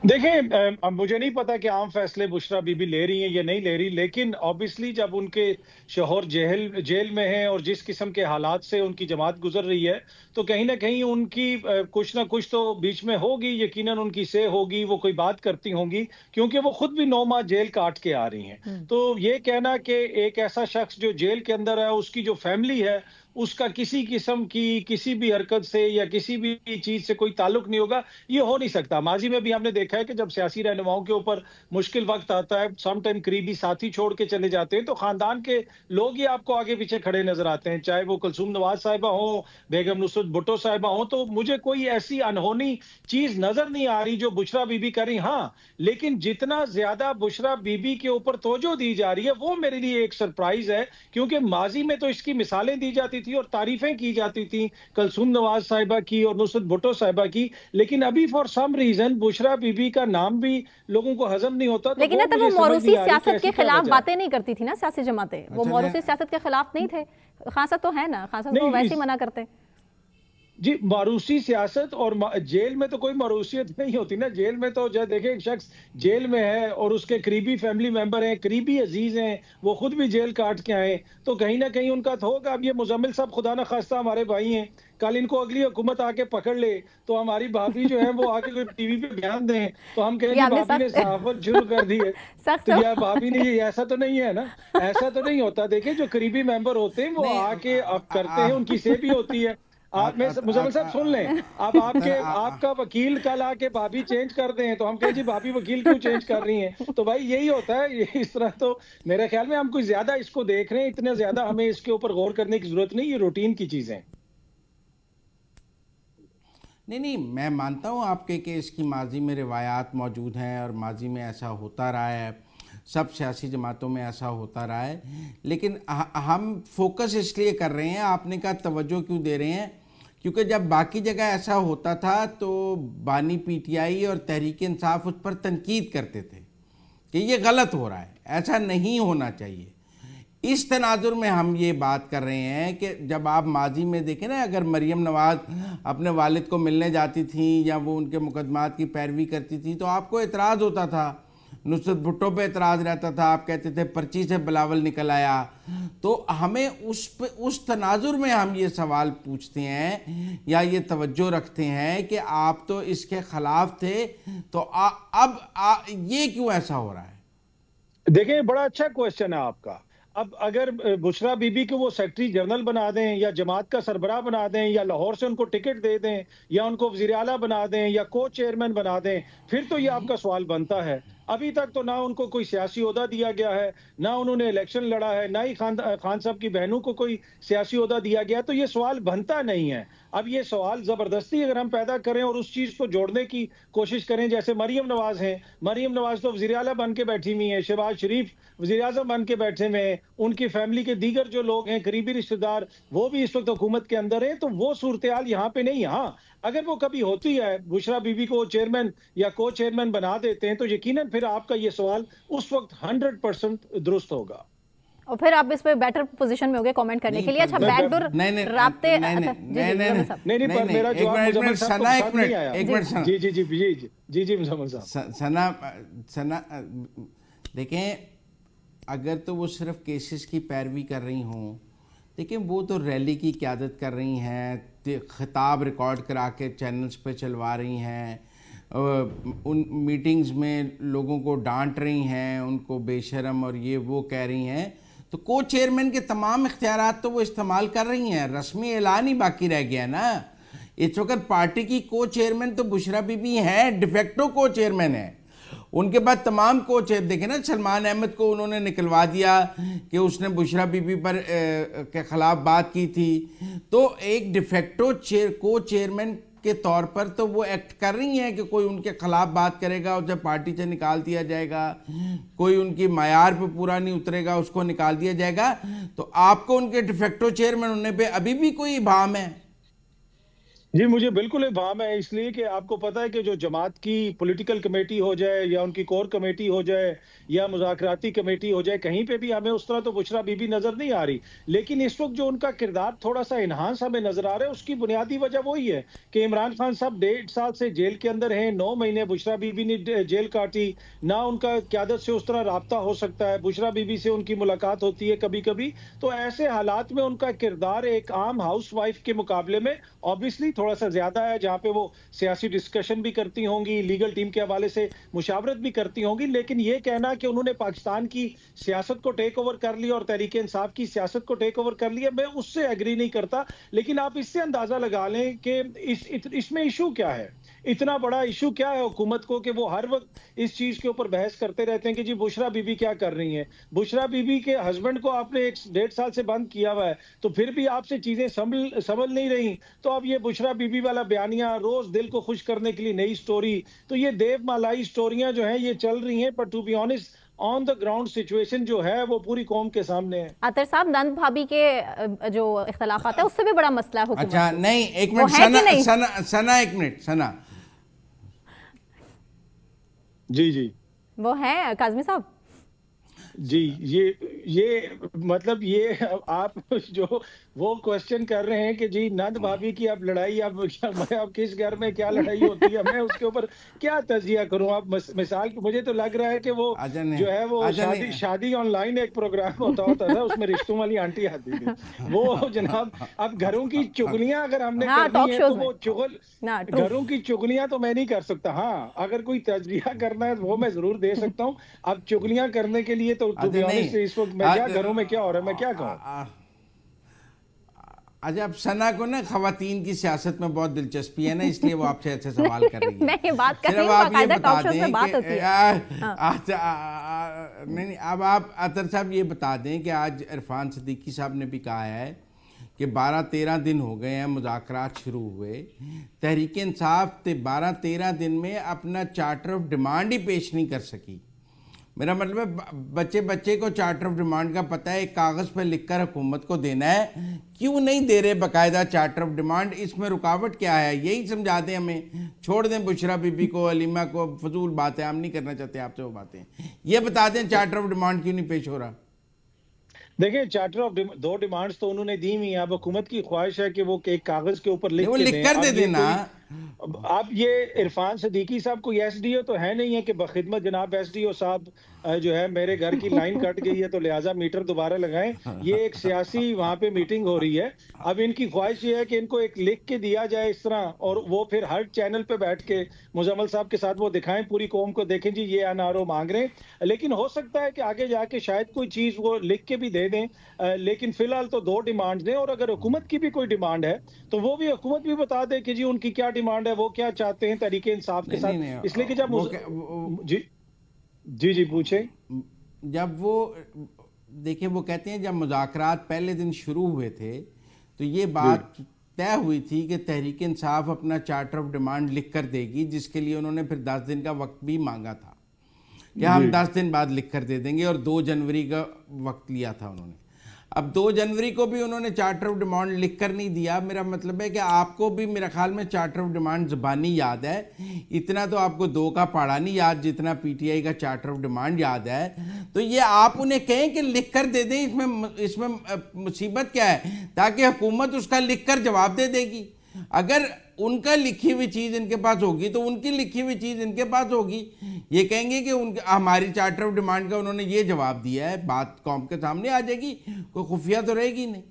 देखें, अब मुझे नहीं पता कि आम फैसले बुशरा बीबी ले रही हैं या नहीं ले रही, लेकिन ऑब्वियसली जब उनके शोहर जेल में हैं और जिस किस्म के हालात से उनकी जमात गुजर रही है, तो कहीं ना कहीं उनकी कुछ ना कुछ तो बीच में होगी, यकीनन उनकी से होगी, वो कोई बात करती होंगी, क्योंकि वो खुद भी 9 माह जेल काट के आ रही हैं। तो ये कहना कि एक ऐसा शख्स जो जेल के अंदर है, उसकी जो फैमिली है उसका किसी किस्म की किसी भी हरकत से या किसी भी चीज से कोई ताल्लुक नहीं होगा, ये हो नहीं सकता। माजी में भी हमने देखा है कि जब सियासी रहनुमाओं के ऊपर मुश्किल वक्त आता है, सम टाइम करीबी साथी छोड़ के चले जाते हैं, तो खानदान के लोग ही आपको आगे पीछे खड़े नजर आते हैं, चाहे वो कुलसूम नवाज साहिबा हो, बेगम नुसरत भुट्टो साहिबा हो। तो मुझे कोई ऐसी अनहोनी चीज नजर नहीं आ रही जो बुशरा बीबी कर रही। हाँ, लेकिन जितना ज्यादा बुशरा बीबी के ऊपर तवज्जो दी जा रही है वो मेरे लिए एक सरप्राइज है, क्योंकि माजी में तो इसकी मिसालें दी जाती थी और तारीफें की जाती थी कुलसूम नवाज साहिबा की और नुसरत भुट्टो साहिबा की, लेकिन अभी for some reason Bushra Bibi का नाम भी लोगों को हजम नहीं होता। तो लेकिन वो मौरूसी सियासत के खिलाफ बातें नहीं करती थी ना सियासी जमातें, वो मौरूसी सियासत के खिलाफ नहीं थे। खान साहब तो है ना, खान साहब तो वैसे ही मना करते जी। मारूसी सियासत और जेल में तो कोई मारूसियत नहीं होती ना। जेल में तो जब देखें एक शख्स जेल में है और उसके करीबी फैमिली मेंबर हैं, करीबी अजीज हैं, वो खुद भी जेल काट के आए, तो कहीं ना कहीं उनका तो होगा। अब ये मुजम्मिल साहब खुदा ना खास्ता हमारे भाई हैं, कल इनको अगली हुकूमत आके पकड़ ले तो हमारी भाभी जो है वो आके कोई टीवी पे बयान दें तो हम कहेंगे भाभी ने सहाफत शुरू कर दी है। तो यार भाभी ने ये ऐसा तो नहीं है ना, ऐसा तो नहीं होता। देखिए जो करीबी मेंबर होते हैं वो आके अब करते हैं, उनकी से भी होती है। आप में मुजम्मिल साहब सुन लें, अब आपका वकील कल आके भाभी चेंज कर दें तो हम कहें जी भाभी वकील क्यों चेंज कर रही हैं। तो भाई यही होता है, ये इस तरह। तो मेरे ख्याल में हम कुछ ज्यादा इसको देख रहे हैं, इतने ज्यादा हमें इसके ऊपर गौर करने की जरूरत नहीं, ये रूटीन की चीजें। नहीं, मैं मानता हूँ आपके कि इसकी माजी में रिवायात मौजूद हैं और माजी में ऐसा होता रहा है, सब सियासी जमातों में ऐसा होता रहा है, लेकिन हम फोकस इसलिए कर रहे हैं, आपने कहा तवज्जो क्यों दे रहे हैं, क्योंकि जब बाकी जगह ऐसा होता था तो बानी पीटीआई और तहरीक इंसाफ उस पर तनकीद करते थे कि ये गलत हो रहा है, ऐसा नहीं होना चाहिए। इस तनाजुर में हम ये बात कर रहे हैं कि जब आप माजी में देखें ना, अगर मरियम नवाज अपने वालिद को मिलने जाती थी या वो उनके मुकदमात की पैरवी करती थी तो आपको एतराज़ होता था, नुसरत भुट्टो पे एतराज़ रहता था, आप कहते थे पर्ची से बिलावल निकल आया। तो हमें उस तनाजुर में हम ये सवाल पूछते हैं या ये तवज्जो रखते हैं कि आप तो इसके खिलाफ थे, तो अब ये क्यों ऐसा हो रहा है? देखिए, बड़ा अच्छा क्वेश्चन है आपका। अब अगर बुशरा बीबी को वो सेक्रेटरी जनरल बना दें या जमात का सरबराह बना दें या लाहौर से उनको टिकट दे दें या उनको वज़ीर आला बना दें या को चेयरमैन बना दें, फिर तो ये आपका सवाल बनता है। अभी तक तो ना उनको कोई सियासी ओहदा दिया गया है, ना उन्होंने इलेक्शन लड़ा है, ना ही खान साहब की बहनों को कोई सियासी ओहदा दिया गया, तो ये सवाल बनता नहीं है। अब ये सवाल जबरदस्ती अगर हम पैदा करें और उस चीज को जोड़ने की कोशिश करें, जैसे मरियम नवाज हैं, मरियम नवाज तो वज़ीर आला बन के बैठी हुई हैं, शहबाज शरीफ वज़ीर आज़म बन के बैठे हुए हैं, उनकी फैमिली के दीगर जो लोग हैं करीबी रिश्तेदार वो भी इस वक्त हुकूमत के अंदर हैं, तो वो सूरत-ए-हाल यहाँ पे नहीं। हाँ, अगर वो कभी होती है, बुशरा बीबी को चेयरमैन या को चेयरमैन बना देते हैं, तो यकीनन फिर आपका ये सवाल उस वक्त 100% दुरुस्त होगा। और फिर आप इस पे बेटर पोजीशन में होगे कमेंट करने के लिए। अच्छा, बैकडोर राब्ते नहीं, पर मेरा जवाब मुजम्मिल साहब को पसंद नहीं आया। एक मिनट जी मुजम्मिल साहब। सना देखें, अगर तो वो सिर्फ केसेस की पैरवी कर रही हों, लेकिन वो तो रैली की क़यादत कर रही हैं, खिताब रिकॉर्ड करा के चैनल्स पे चलवा रही हैं, उन मीटिंग्स में लोगों को डांट रही हैं, उनको बेशरम और ये वो कह रही हैं, तो को चेयरमैन के तमाम इख्तियारात तो वो इस्तेमाल कर रही हैं। रस्मी ऐलान ही बाकी रह गया ना। इस वक्त पार्टी की को चेयरमैन तो बुशरा बीबी हैं, डिफेक्टो को चेयरमैन है। उनके बाद तमाम को चेयर देखे ना, सलमान अहमद को उन्होंने निकलवा दिया कि उसने बुशरा बीबी पर के खिलाफ बात की थी। तो एक डिफेक्टो को चेयरमैन के तौर पर तो वो एक्ट कर रही हैं कि कोई उनके खिलाफ बात करेगा उसे पार्टी से निकाल दिया जाएगा, कोई उनकी मायार पे पूरा नहीं उतरेगा उसको निकाल दिया जाएगा। तो आपको उनके डिफेक्टो चेयरमैन होने पे अभी भी कोई इबाम है? जी, मुझे बिल्कुल इबाम है, इसलिए कि आपको पता है कि जो जमात की पॉलिटिकल कमेटी हो जाए या उनकी कोर कमेटी हो जाए या मुज़ाकराती कमेटी हो जाए, कहीं पे भी हमें उस तरह तो बुशरा बीबी नजर नहीं आ रही। लेकिन इस वक्त जो उनका किरदार थोड़ा सा इन्हांस हमें नजर आ रहा है, उसकी बुनियादी वजह वही है कि इमरान खान साहब 1.5 साल से जेल के अंदर हैं। 9 महीने बुशरा बीबी ने जेल काटी, ना उनका क़यादत से उस तरह राब्ता हो सकता है, बुशरा बीबी से उनकी मुलाकात होती है कभी कभी। तो ऐसे हालात में उनका किरदार एक आम हाउस वाइफ के मुकाबले में ऑब्वियसली थोड़ा सा ज्यादा है, जहां पे वो सियासी डिस्कशन भी करती होंगी, लीगल टीम के हवाले से मुशावरत भी करती होंगी। लेकिन ये कहना कि उन्होंने पाकिस्तान की सियासत को टेक ओवर कर लिया और तहरीक इंसाफ की सियासत को टेक ओवर कर लिया, मैं उससे एग्री नहीं करता। लेकिन आप इससे अंदाजा लगा लें कि इसमें इशू क्या है, इतना बड़ा इशू क्या है हुकूमत को कि वो हर वक्त इस चीज के ऊपर बहस करते रहते हैं कि जी बुशरा बीबी क्या कर रही हैं। बुशरा बीबी के हस्बैंड को आपने 1.5 साल से बंद किया हुआ है, तो फिर भी आपसे चीजें संभल नहीं रही। तो अब ये बुशरा बीबी वाला बयानिया, रोज दिल को खुश करने के लिए नई स्टोरी, तो ये देव मालाई स्टोरियां जो हैं ये चल रही हैं। पर to be honest on the ground situation जो है वो पूरी कौम के सामने है। अतर साहब, नंद भाभी के जो इख्तलाफात है उससे भी बड़ा मसला है। अच्छा नहीं, एक मिनट सना एक मिनट सना। जी वो है काज़मी साहब जी, ये मतलब ये आप जो वो क्वेश्चन कर रहे हैं कि जी नंद भाभी की अब लड़ाई, अब किस घर में क्या लड़ाई होती है, मैं उसके ऊपर क्या तजिया करूं। आप मिसाल, मुझे तो लग रहा है कि वो जो है वो शादी ऑनलाइन एक प्रोग्राम होता था, उसमें रिश्तों वाली आंटी आती थी वो जनाब। अब घरों की चुगलियां अगर हमने करनी है तो वो घरों की चुगलियां तो मैं नहीं कर सकता। हाँ, अगर कोई तजिया करना है वो मैं जरूर दे सकता हूँ। अब चुगलियां करने के लिए तो इस वक्त मैं क्या घरों में क्या हो रहा है मैं क्या कहूँ। अच्छा, अब सना को ना खवातीन की सियासत में बहुत दिलचस्पी है ना, इसलिए वो आपसे ऐसे सवाल कर रही है। नहीं, बात कर रही हूं, आप ये बता दें कि नहीं, अब आप अतर साहब ये बता दें कि आज इरफान सिद्दीकी साहब ने भी कहा है कि 12-13 दिन हो गए हैं मुज़ाकरात शुरू हुए, तहरीक इंसाफ 12-13 दिन में अपना चार्टर ऑफ डिमांड ही पेश नहीं कर सकी। मेरा मतलब है बच्चे को चार्टर ऑफ डिमांड का पता है, एक कागज़ पर लिखकर हुकूमत को देना है, क्यों नहीं दे रहे बाकायदा चार्टर ऑफ डिमांड? इसमें रुकावट क्या है, यही समझा दें हमें। छोड़ दें बुशरा बीबी को, अलीमा को, फजूल बात है, हम नहीं करना चाहते आपसे वो बातें। ये बता दें चार्टर ऑफ डिमांड क्यों नहीं पेश हो रहा? देखिए, चार्टर ऑफ 2 डिमांड्स तो उन्होंने दी हुई है। अब हुकूमत की ख्वाहिश है कि वो एक कागज के ऊपर लिख कर दे देना। आप ये इरफान सिद्दीकी साहब कोई एसडीओ तो है नहीं है कि बखिदमत जनाब एसडीओ साहब जो है मेरे घर की लाइन कट गई है तो लिहाजा मीटर दोबारा लगाएं। ये एक सियासी वहां पे मीटिंग हो रही है। अब इनकी ख्वाहिश ये है कि इनको एक लिख के दिया जाए इस तरह, और वो फिर हर चैनल पे बैठ के मुजम्मिल साहब के साथ वो दिखाएं पूरी कौम को, देखें जी ये एनआरओ मांग रहे हैं। लेकिन हो सकता है कि आगे जाके शायद कोई चीज वो लिख के भी दे दें। लेकिन फिलहाल तो 2 डिमांड्स हैं, और अगर हुकूमत की भी कोई डिमांड है तो वो भी हुकूमत भी बता दे कि जी उनकी क्या डिमांड है, वो क्या चाहते हैं तरीके इंसाफ के साथ। इसलिए कि जब जी जी जी पूछे। जब वो देखिए वो कहते हैं जब मुज़ाकरात पहले दिन शुरू हुए थे तो ये बात तय हुई थी कि तहरीक इंसाफ अपना चार्टर ऑफ डिमांड लिख कर देगी, जिसके लिए उन्होंने फिर 10 दिन का वक्त भी मांगा था कि हम 10 दिन बाद लिख कर दे देंगे, और 2 जनवरी का वक्त लिया था उन्होंने। अब 2 जनवरी को भी उन्होंने चार्टर ऑफ डिमांड लिख कर नहीं दिया। मेरा मतलब है कि आपको भी मेरा ख्याल में चार्टर ऑफ डिमांड ज़बानी याद है, इतना तो आपको 2 का पढ़ा नहीं याद जितना पीटीआई का चार्टर ऑफ डिमांड याद है। तो ये आप उन्हें कहें कि लिख कर दे दें, इसमें मुसीबत क्या है, ताकि हुकूमत उसका लिख कर जवाब दे देगी। अगर उनका लिखी हुई चीज़ इनके पास होगी तो उनकी लिखी हुई चीज़ इनके पास होगी। ये कहेंगे कि उनके हमारी चार्टर ऑफ डिमांड का उन्होंने ये जवाब दिया है, बात कौम के सामने आ जाएगी, कोई खुफिया तो रहेगी नहीं।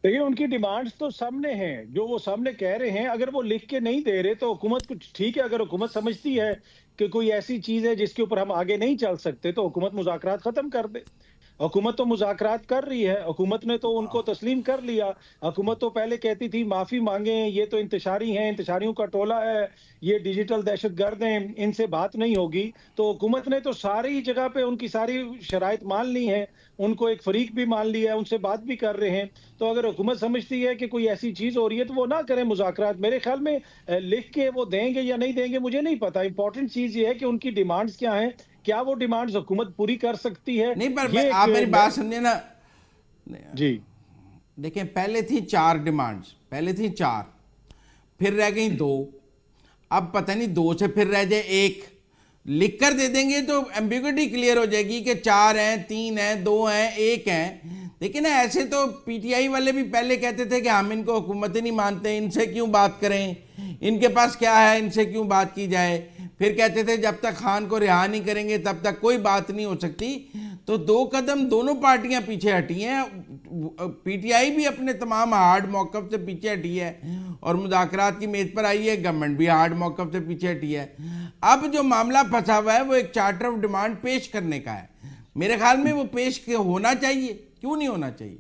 देखिए उनकी डिमांड्स तो सामने हैं, जो वो सामने कह रहे हैं। अगर वो लिख के नहीं दे रहे तो हुकूमत कुछ ठीक है, अगर हुकूमत समझती है कि कोई ऐसी चीज़ है जिसके ऊपर हम आगे नहीं चल सकते तो हुकूमत मुज़ाकरात ख़त्म कर दे। हुकूमत तो मुज़ाकरात कर रही है, हुकूमत ने तो उनको तस्लीम कर लिया। हुकूमत तो पहले कहती थी माफ़ी मांगे, ये तो इंतशारी हैं, इंतशारियों का टोला है, ये डिजिटल दहशतगर्द हैं, इनसे बात नहीं होगी। तो हुकूमत ने तो सारी जगह पे उनकी सारी शराइत मान ली हैं, उनको एक फरीक भी मान लिया है, उनसे बात भी कर रहे हैं। तो अगर हुकूमत समझती है कि कोई ऐसी चीज़ हो रही है तो वो ना करें मुज़ाकरात। मेरे ख्याल में लिख के वो देंगे या नहीं देंगे मुझे नहीं पता। इंपॉर्टेंट चीज़ ये है कि उनकी डिमांड्स क्या हैं, क्या वो डिमांड्स हुकूमत पूरी कर सकती है। नहीं पर आप मेरी बात समझे ना जी। देखें पहले थी 4 डिमांड्स, पहले थी 4, फिर रह गई 2, अब पता नहीं 2 से फिर रह जाए 1। लिख कर दे देंगे तो एम्बिग्युइटी क्लियर हो जाएगी कि 4 हैं, 3 हैं, 2 हैं, 1 हैं। लेकिन ऐसे तो पीटीआई वाले भी पहले कहते थे कि हम इनको हुकूमत ही नहीं मानते, इनसे क्यों बात करें, इनके पास क्या है, इनसे क्यों बात की जाए। फिर कहते थे जब तक खान को रिहा नहीं करेंगे तब तक कोई बात नहीं हो सकती। तो 2 कदम दोनों पार्टियां पीछे हटी हैं। पीटीआई भी अपने तमाम हार्ड मौक़िफ़ से पीछे हटी है और मुज़ाकरात की मेज़ पर आई है, गवर्नमेंट भी हार्ड मौक़िफ़ से पीछे हटी है। अब जो मामला फंसा हुआ है वो एक चार्टर ऑफ डिमांड पेश करने का है। मेरे ख्याल में वो पेश होना चाहिए, क्यों नहीं होना चाहिए।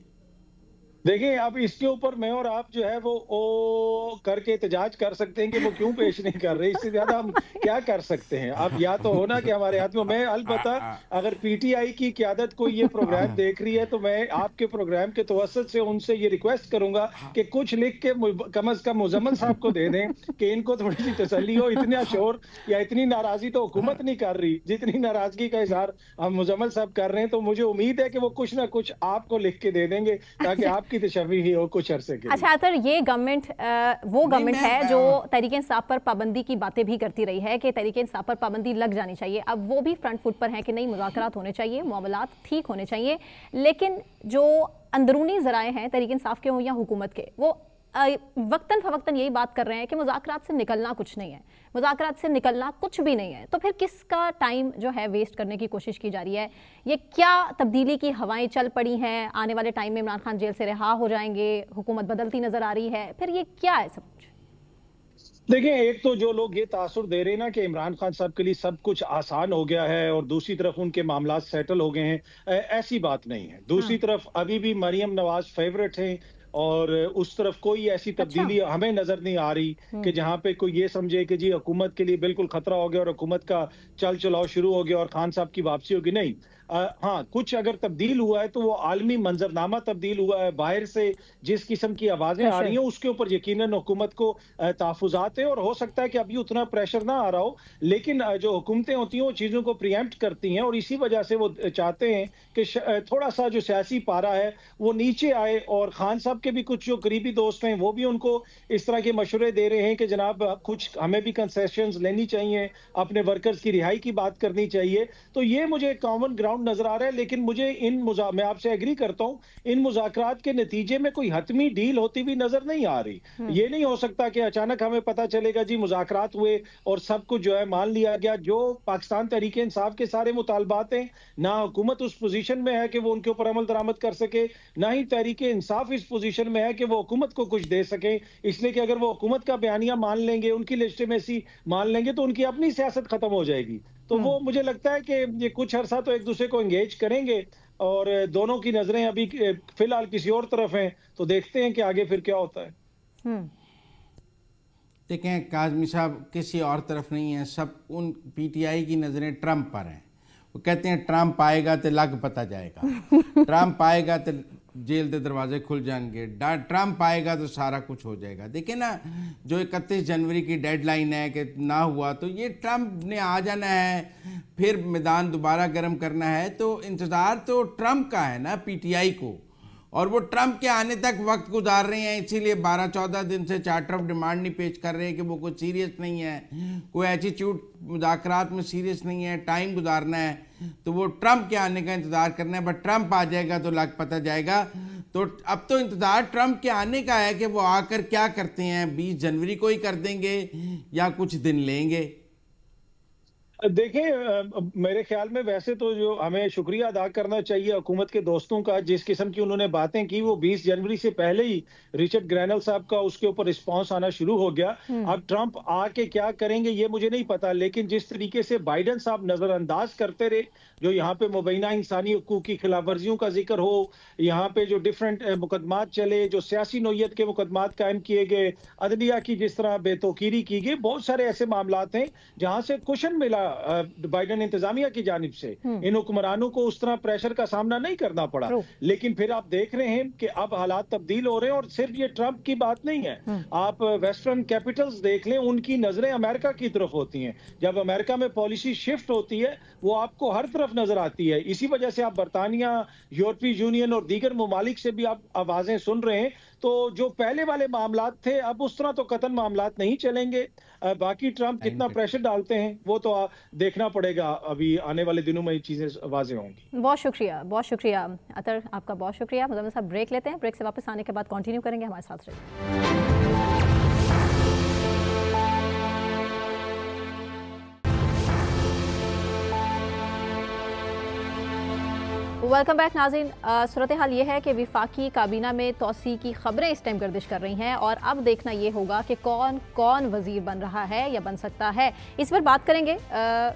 देखिए अब इसके ऊपर मैं और आप जो है वो ओ करके एहतजाज कर सकते हैं कि वो क्यों पेश नहीं कर रहे, इससे ज्यादा हम क्या कर सकते हैं। अब या तो होना कि हमारे हाथ में, मैं अलबत्ता अगर पीटीआई की क़यादत को ये प्रोग्राम देख रही है तो मैं आपके प्रोग्राम के तवस्सुत से उनसे ये रिक्वेस्ट करूंगा कि कुछ लिख के कम अज कम मुजम्मिल साहब को दे दें कि इनको थोड़ी सी तसल्ली हो। इतना शोर या इतनी नाराजगी तो हुकूमत नहीं कर रही जितनी नाराजगी का इजहार हम मुजम्मिल साहब कर रहे हैं। तो मुझे उम्मीद है कि वो कुछ ना कुछ आपको लिख के दे देंगे ताकि आपकी तशव्वी ही हो कुछ अरसे के लिए। अच्छा अतर, ये गवर्नमेंट वो गवर्नमेंट है जो तहरीक इंसाफ पर पाबंदी की बातें भी करती रही है कि तहरीक इंसाफ पर पाबंदी लग जानी चाहिए। अब वो भी फ्रंट फुट पर है कि नहीं, मुज़ाकरात होने चाहिए, मामलात ठीक होने चाहिए। लेकिन जो अंदरूनी ज़राए हैं तहरीक इंसाफ के हों या हुकूमत के, वो वक्तन फवक्तन यही बात कर रहे हैं कि मुज़ाकरात से निकलना कुछ नहीं है, मुज़ाकरात से निकलना कुछ भी नहीं है। तो फिर किसका टाइम जो है वेस्ट करने की कोशिश की जा रही है। ये क्या तब्दीली की हवाएं चल पड़ी हैं, आने वाले टाइम में इमरान खान जेल से रिहा हो जाएंगे, हुकूमत बदलती नजर आ रही है, फिर ये क्या है सब कुछ। देखिए एक तो जो लोग ये तासुर दे रहे हैं ना कि इमरान खान साहब के लिए सब कुछ आसान हो गया है और दूसरी तरफ उनके मामला सेटल हो गए हैं, ऐसी बात नहीं है। दूसरी तरफ अभी भी मरियम नवाज फेवरेट हैं और उस तरफ कोई ऐसी तब्दीली हमें नजर नहीं आ रही कि जहां पे कोई ये समझे कि जी हुकूमत के लिए बिल्कुल खतरा हो गया और हुकूमत का चल चलाओ शुरू हो गया और खान साहब की वापसी होगी। नहीं, हाँ कुछ अगर तब्दील हुआ है तो वो आलमी मंजरनामा तब्दील हुआ है। बाहर से जिस किस्म की आवाजें आ रही हैं उसके ऊपर यकीनन हुकूमत को तहफ़्फ़ुज़ात है और हो सकता है कि अभी उतना प्रेशर ना आ रहा हो, लेकिन जो हुकूमतें होती हैं वो चीज़ों को प्रीएम्प्ट करती हैं और इसी वजह से वो चाहते हैं कि थोड़ा सा जो सियासी पारा है वो नीचे आए। और खान साहब के भी कुछ जो करीबी दोस्त हैं वो भी उनको इस तरह के मशवरे दे रहे हैं कि जनाब कुछ हमें भी कंसेशंस लेनी चाहिए, अपने वर्कर्स की रिहाई की बात करनी चाहिए। तो ये मुझे कॉमन ग्राउंड राउंड नजर आ रहा है, लेकिन मुझे मैं आपसे एग्री करता हूं, इन मुज़ाकरात के नतीजे में कोई हतमी डील होती हुई नजर नहीं आ रही। ये नहीं हो सकता कि अचानक हमें पता चलेगा जी मुज़ाकरात हुए और सब कुछ जो है मान लिया गया। जो पाकिस्तान तहरीक इंसाफ के सारे मुतालबात हैं, ना हुकूमत उस पोजीशन में है कि वो उनके ऊपर अमल दरामद कर सके, ना ही तहरीक इंसाफ इस पोजीशन में है कि वो हुकूमत को कुछ दे सके। इसलिए कि अगर वो हुकूमत का बयानिया मान लेंगे, उनकी लेजिटिमेसी मान लेंगे, तो उनकी अपनी सियासत खत्म हो जाएगी। तो वो मुझे लगता है कि ये कुछ अरसा तो एक दूसरे को एंगेज करेंगे, और दोनों की नजरें अभी फिलहाल किसी और तरफ हैं, तो देखते हैं कि आगे फिर क्या होता है। देखें काज़मी साहब किसी और तरफ नहीं है, सब उन पीटीआई की नज़रें ट्रंप पर हैं। वो कहते हैं ट्रंप आएगा तो लग पता जाएगा, ट्रंप आएगा तो जेल के दरवाजे खुल जाएंगे, ट्रंप आएगा तो सारा कुछ हो जाएगा। देखिए ना, जो 31 जनवरी की डेडलाइन है कि ना हुआ तो ये ट्रंप ने आ जाना है, फिर मैदान दोबारा गर्म करना है। तो इंतज़ार तो ट्रंप का है ना पीटीआई को, और वो ट्रंप के आने तक वक्त गुजार रहे हैं। इसीलिए 12-14 दिन से चार्टर ऑफ डिमांड नहीं पेश कर रहे हैं कि वो कुछ सीरियस नहीं है, कोई एटीट्यूड मुज़ाकरात में सीरियस नहीं है, टाइम गुजारना है। तो वो ट्रंप के आने का इंतज़ार करना है, बट ट्रंप आ जाएगा तो लग पता जाएगा। तो अब तो इंतज़ार ट्रंप के आने का है कि वो आकर क्या करते हैं, 20 जनवरी को ही कर देंगे या कुछ दिन लेंगे। देखें, मेरे ख्याल में वैसे तो जो हमें शुक्रिया अदा करना चाहिए हुकूमत के दोस्तों का, जिस किस्म की उन्होंने बातें की, वो 20 जनवरी से पहले ही रिचर्ड ग्रैनल साहब का उसके ऊपर रिस्पांस आना शुरू हो गया। अब ट्रंप आके क्या करेंगे ये मुझे नहीं पता, लेकिन जिस तरीके से बाइडन साहब नजरअंदाज करते रहे, जो यहाँ पे मुबैना इंसानी हकूक की खिलाफवर्जियों का जिक्र हो, यहाँ पे जो डिफरेंट मुकदमात चले, जो सियासी नोयत के मुकदमात कायम किए गए, अदलिया की जिस तरह बेतौकीरी की गई, बहुत सारे ऐसे मामलात हैं जहां से कुशन मिला बाइडन इंतजामिया की जानिब से। इन हुक्मरानों को उस तरह प्रेशर का सामना नहीं करना पड़ा। लेकिन फिर आप देख रहे हैं कि अब हालात तब्दील हो रहे हैं, और सिर्फ ये ट्रंप की बात नहीं है। आप वेस्टर्न कैपिटल्स देख लें, उनकी नजरें अमेरिका की तरफ होती हैं। जब अमेरिका में पॉलिसी शिफ्ट होती है, वो आपको हर तरफ नजर आती है। इसी वजह से आप बरतानिया, यूरोपीय यूनियन और दीगर ममालिक से भी आप आवाजें सुन रहे हैं। तो जो पहले वाले मामलात थे, अब उस तरह तो कतन मामलात नहीं चलेंगे। बाकी ट्रंप कितना प्रेशर डालते हैं वो तो देखना पड़ेगा, अभी आने वाले दिनों में ये चीजें वाज़ेह होंगी। बहुत शुक्रिया अतर, आपका बहुत शुक्रिया। मुज़म्मिल साहब ब्रेक लेते हैं, ब्रेक से वापस आने के बाद कंटिन्यू करेंगे, हमारे साथ रहिए। वेलकम बैक नाज़रीन। सूरत हाल ये है कि विफाकी काबीना में तोसी की खबरें इस टाइम गर्दिश कर रही हैं, और अब देखना ये होगा कि कौन कौन वजीर बन रहा है या बन सकता है। इस पर बात करेंगे।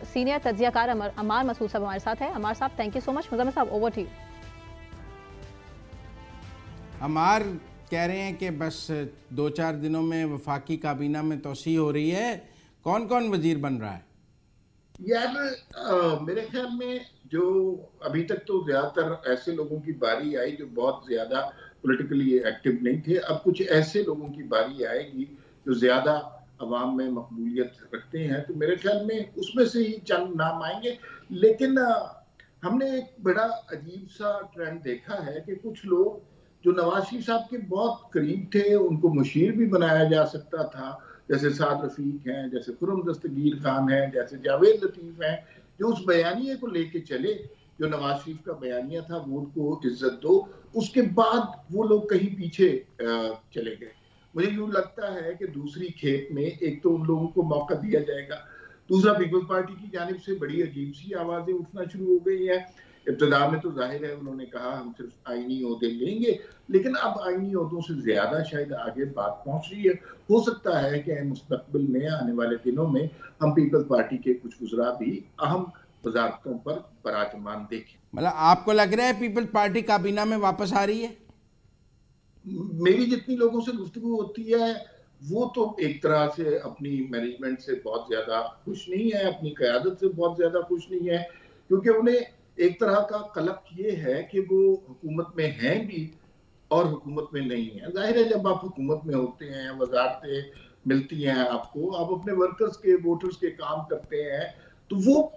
सीनियर तज्जियाकार अमार मसूद साहब हमारे साथ हैं। अमार साहब, thank you so much. Muzammil साहब, ओवर टू यू। अमार कह रहे हैं कि बस 2-4 दिनों में वफाकी काबीना में तोसी हो रही है, कौन कौन वजीर बन रहा है? यार मेरे ख्याल में जो अभी तक तो ज्यादातर ऐसे लोगों की बारी आई जो बहुत ज्यादा पॉलिटिकली एक्टिव नहीं थे। अब कुछ ऐसे लोगों की बारी आएगी जो ज्यादा अवाम में मकबूलियत रखते हैं, तो मेरे ख्याल में उसमें से ही चंद नाम आएंगे। लेकिन हमने एक बड़ा अजीब सा ट्रेंड देखा है कि कुछ लोग जो नवाज शरीफ साहब के बहुत करीब थे, उनको मुशीर भी बनाया जा सकता था, जैसे साद रफीक हैं, जैसे खुर्रम दस्तगीर खान हैं, जैसे जावेद लतीफ हैं, जो उस बयानिए को लेके चले जो नवाज शरीफ का बयानिया था, वोट को इज्जत दो। उसके बाद वो लोग कहीं पीछे चले गए। मुझे यूं लगता है कि दूसरी खेप में एक तो उन लोगों को मौका दिया जाएगा, दूसरा पीपल्स पार्टी की जानिब से बड़ी अजीब सी आवाजें उठना शुरू हो गई हैं। इब्तदा में तो जाहिर है उन्होंने कहा हम सिर्फ आईनी ओहदे लेंगे, लेकिन अब आईनी ओहदों से ज्यादा शायद आगे बात पहुंच रही है। हो सकता है कि मुस्तकबिल में आने वाले दिनों में हम पीपल्स पार्टी के कुछ गुजरा भी अहम वजारतों पर बराजमान देखें। मतलब आपको लग रहा है पीपल्स पार्टी काबीना में वापस आ रही है? मेरी जितनी लोगों से गुफ्तगू होती है वो तो एक तरह से अपनी मैनेजमेंट से बहुत ज्यादा खुश नहीं है, अपनी क़यादत से बहुत ज्यादा खुश नहीं है, क्योंकि उन्हें एक तरह का कलक ये है कि वो हुकूमत में हैं भी और हुकूमत में नहीं है। जाहिर है जब आप हुकूमत में होते हैं, वजारतें मिलती हैं आपको, आप अपने वर्कर्स के, वोटर्स के काम करते हैं, तो वो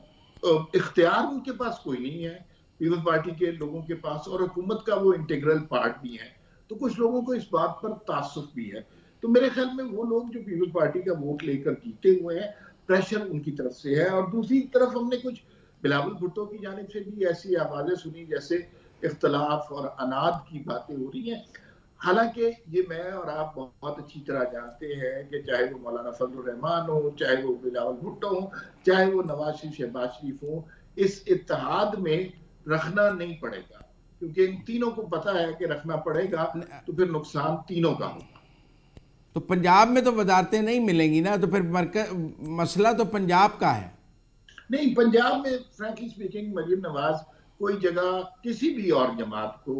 इख्तियार उनके पास कोई नहीं है पीपल्स पार्टी के लोगों के पास, और हुकूमत का वो इंटीग्रल पार्ट भी है। तो कुछ लोगों को इस बात पर तासुफ भी है। तो मेरे ख्याल में वो लोग जो पीपल्स पार्टी का वोट लेकर जीते हुए हैं, प्रेशर उनकी तरफ से है। और दूसरी तरफ हमने कुछ बिलावल भुट्टो की जानिब से भी ऐसी आवाजें सुनी जैसे इख्तलाफ और अनाद की बातें हो रही हैं। हालांकि ये मैं और आप बहुत अच्छी तरह जानते हैं कि चाहे वो मौलाना फजलुर रहमान हो, चाहे वो बिलावल भुट्टो हो, चाहे वो नवाज शरीफ शहबाज शरीफ हो, इस इत्तेहाद में रखना नहीं पड़ेगा, क्योंकि इन तीनों को पता है कि रखना पड़ेगा तो फिर नुकसान तीनों का होगा। तो पंजाब में तो वजारतें नहीं मिलेंगी ना, तो फिर मसला तो पंजाब का है। नहीं, पंजाब में फ्रैंकली स्पीकिंग मरीम नवाज कोई जगह किसी भी और जमात को,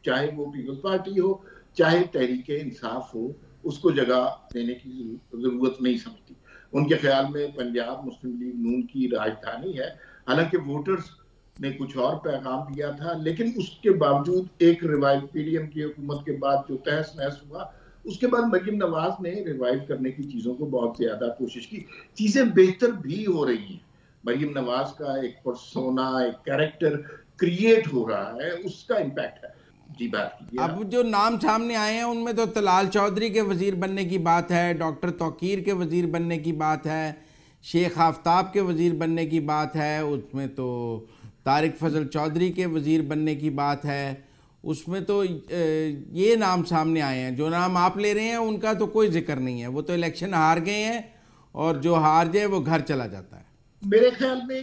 चाहे वो पीपल्स पार्टी हो चाहे तहरीक इंसाफ हो, उसको जगह देने की जरूरत नहीं समझती। उनके ख्याल में पंजाब मुस्लिम लीग नून की राजधानी है। हालांकि वोटर्स ने कुछ और पैगाम दिया था, लेकिन उसके बावजूद एक रिवाइव पीडीएम की हुकूमत के बाद जो तहस नहस हुआ, उसके बाद मरीम नवाज ने रिवाइव करने की चीजों को बहुत ज्यादा कोशिश की। चीजें बेहतर भी हो रही हैं। मरीम नवाज का एक पर्सोना, एक कैरेक्टर क्रिएट हो रहा है, उसका इम्पैक्ट है। जी, बात कीजिए। अब जो नाम सामने आए हैं उनमें तो तलाल चौधरी के वजीर बनने की बात है, डॉक्टर तौकीर के वजीर बनने की बात है, शेख आफ्ताब के वजीर बनने की बात है, उसमें तो तारिक फजल चौधरी के वजीर बनने की बात है, उसमें तो ये नाम सामने आए हैं। जो नाम आप ले रहे हैं उनका तो कोई जिक्र नहीं है, वो तो इलेक्शन हार गए हैं और जो हार जाए वो घर चला जाता है। मेरे ख्याल में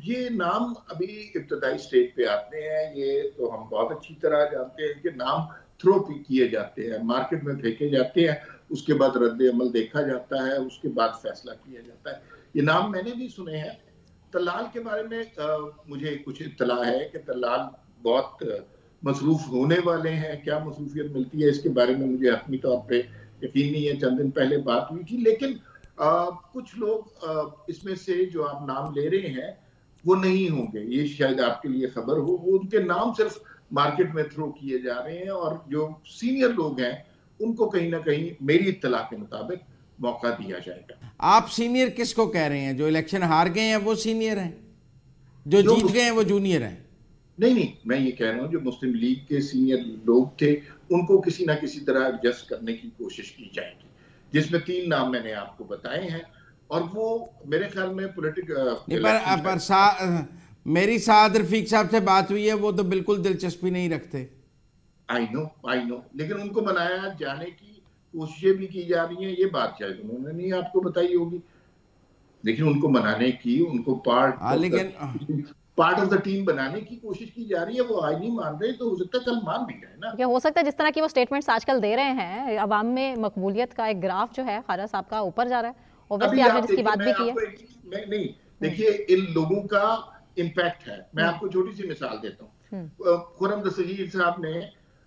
ये नाम अभी इब्तदाई स्टेज पे आते हैं। ये तो हम बहुत अच्छी तरह जानते हैं कि नाम थ्रो किए जाते हैं, मार्केट में फेंके जाते हैं, उसके बाद रद्द अमल देखा जाता है, उसके बाद फैसला किया जाता है। ये नाम मैंने भी सुने हैं। तलाल के बारे में मुझे कुछ इत्तला है कि तलाल बहुत मसरूफ होने वाले हैं। क्या मसरूफियत मिलती है इसके बारे में मुझे हतमी तौर पे यकीन नहीं है। चंद दिन पहले बात हुई थी, लेकिन कुछ लोग इसमें से जो आप नाम ले रहे हैं वो नहीं होंगे, ये शायद आपके लिए खबर हो। वो उनके नाम सिर्फ मार्केट में थ्रो किए जा रहे हैं और जो सीनियर लोग हैं उनको कहीं ना कहीं मेरी इत्तला के मुताबिक मौका दिया जाएगा। आप सीनियर किसको कह रहे हैं? जो इलेक्शन हार गए हैं वो सीनियर हैं, जो जीत गए हैं वो जूनियर हैं? नहीं, मैं ये कह रहा हूँ जो मुस्लिम लीग के सीनियर लोग थे उनको किसी ना किसी तरह एडजस्ट करने की कोशिश की जाएगी, जिसमें 3 नाम मैंने आपको बताए हैं। और वो मेरे ख्याल में मेरी साद रफीक साहब से बात हुई है, वो तो बिल्कुल दिलचस्पी नहीं रखते। आई नो, लेकिन उनको बनाया जाने की कोशिशें भी की जा रही हैं। ये बात शायद उन्होंने नहीं आपको बताई होगी, लेकिन उनको मनाने की, उनको पार्ट ऑफ द टीम बनाने की कोशिश की जा रही है। वो आज नहीं मान रहे तो हो सकता है कल मान भी जाए ना। क्या हो सकता है जिस तरह की वो स्टेटमेंट्स आजकल दे रहे हैं, अवाम में मकबूलियत का एक ग्राफ जो है ख्वाजा साहब का ऊपर जा रहा है, और वैसे आपने जिसकी बात भी की है। नहीं, देखिए इन लोगों का इम्पैक्ट है। मैं आपको छोटी सी मिसाल देता हूँ। खुर्रम दस्तगीर साहब ने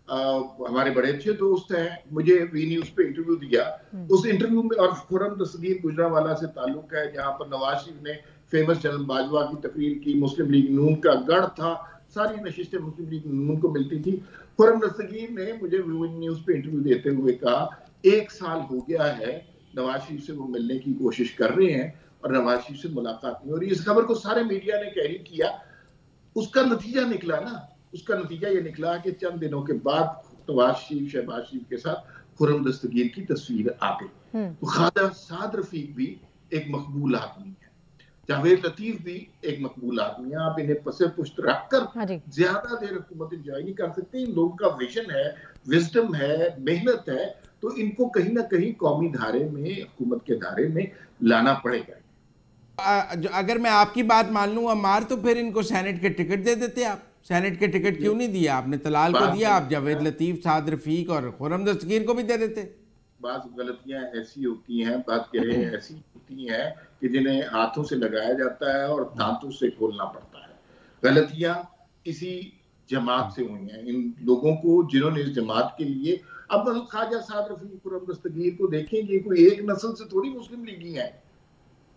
हमारे बड़े अच्छे दोस्त हैं, मुझे वी न्यूज पे इंटरव्यू दिया। उस इंटरव्यू में, और खुर्रम दस्तगीर गुजरावाला से ताल्लुक है जहां पर नवाज शरीफ ने फेमस जनरल बाजवा की तकरीर की, मुस्लिम लीग नून का गढ़ था, सारी नशिस्तें मुस्लिम लीग नून को मिलती थी। खुर्रम दस्तगीर ने मुझे वी न्यूज पे इंटरव्यू देते हुए कहा 1 साल हो गया है नवाज शरीफ से वो मिलने की कोशिश कर रहे हैं और नवाज शरीफ से मुलाकात नहीं हो रही। इस खबर को सारे मीडिया ने कैरी किया। उसका नतीजा ये निकला कि चंद दिनों के बाद नवाज शरीफ शहबाज शरीफ के साथ खुर्रम दस्तगीर की तस्वीर आ गई। तो ख्वाजा साद रफीक भी एक मकबूल आदमी है, जावेद लतीफ भी एक मकबूल आदमी है। आप इन्हें पसे पुश्त रखकर ज्यादा देर हुकूमत एंजॉय नहीं कर सकते। इन लोगों का विजन है, विजडम है, मेहनत है, तो इनको कहीं ना कहीं कौमी धारे में, हुकूमत के धारे में लाना पड़ेगा। अगर मैं आपकी बात मान लूं अम्मार, तो फिर इनको सेनेट के टिकट दे देते आप। सेनेट के टिकट क्यों नहीं दिया आपने? तलाल को दिया, आप जावेद लतीफ, साद रफीक और खुर्रम दस्तगीर को भी दे देते। बात गलतियां ऐसी होती हैं, बात कह ऐसी होती हैं कि जिन्हें हाथों से लगाया जाता है और दांतों से खोलना पड़ता है। गलतियां इसी जमात से हुई हैं, इन लोगों को जिन्होंने इस जमात के लिए, अब ख्वाजा साद रफीक, खुर्रम दस्तगीर को देखेंगे, कोई एक नस्ल से थोड़ी मुस्लिम लीगी है,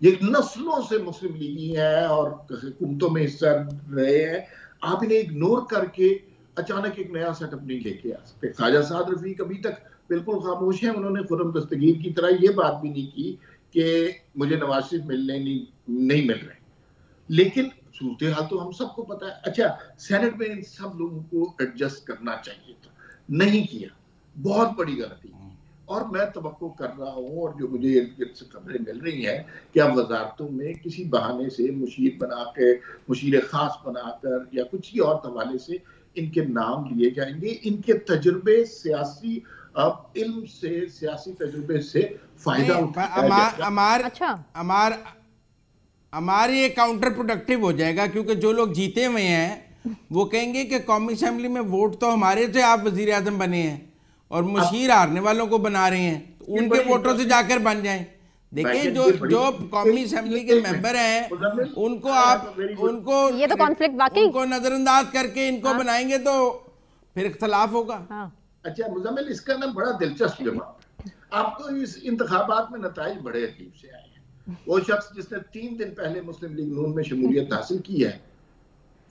ये नस्लों से मुस्लिम लीगी है और हुकूमतों में हिस्सा रहे हैं। आप इन्हें इग्नोर करके अचानक एक नया सेटअप नहीं लेके आ सकते। ख्वाजा साद रफीक अभी तक बिल्कुल खामोश है। उन्होंने खुर्रम दस्तगीर की तरह ये बात भी नहीं की कि मुझे नवाज शरीफ मिलने नहीं मिल रहे, लेकिन सूरत हाल तो हम सबको पता है। अच्छा, सेनेट में इन सब लोगों को एडजस्ट करना चाहिए था, नहीं किया, बहुत बड़ी गलती। और मैं तवक्को कर रहा हूँ, और जो मुझे इर्द गिर्द से खबरें मिल रही हैं कि अब वजारतों में किसी बहाने से मुशीर बना के, मुशीर खास बनाकर या कुछ ही और हवाले से इनके नाम लिए जाएंगे। इनके तजुर्बे, सियासी इल्म से, सियासी तजुर्बे से फायदा हमारे ये काउंटर प्रोडक्टिव हो जाएगा, क्योंकि जो लोग जीते हुए हैं वो कहेंगे कि कौमी असेंबली में वोट तो हमारे से आप वजीर आजम बने हैं और मुशीर हारने वालों को बना रहे हैं, तो उनके वोटों से जाकर बन जाएं। देखें जो कौमी असेंबली के मेंबर हैं उनको आप ये तो कॉन्फ्लिक्ट वाकई उनको नजरअंदाज करके इनको बनाएंगे तो फिर इख्तलाफ होगा। अच्छा मुजम्मिल, इसका ना बड़ा दिलचस्प जवाब। आपको इस इंतखाबात में नताइज बड़े अजीब से आए हैं। वो शख्स जिसने 3 दिन पहले मुस्लिम लीग नून में शमूलियत हासिल की है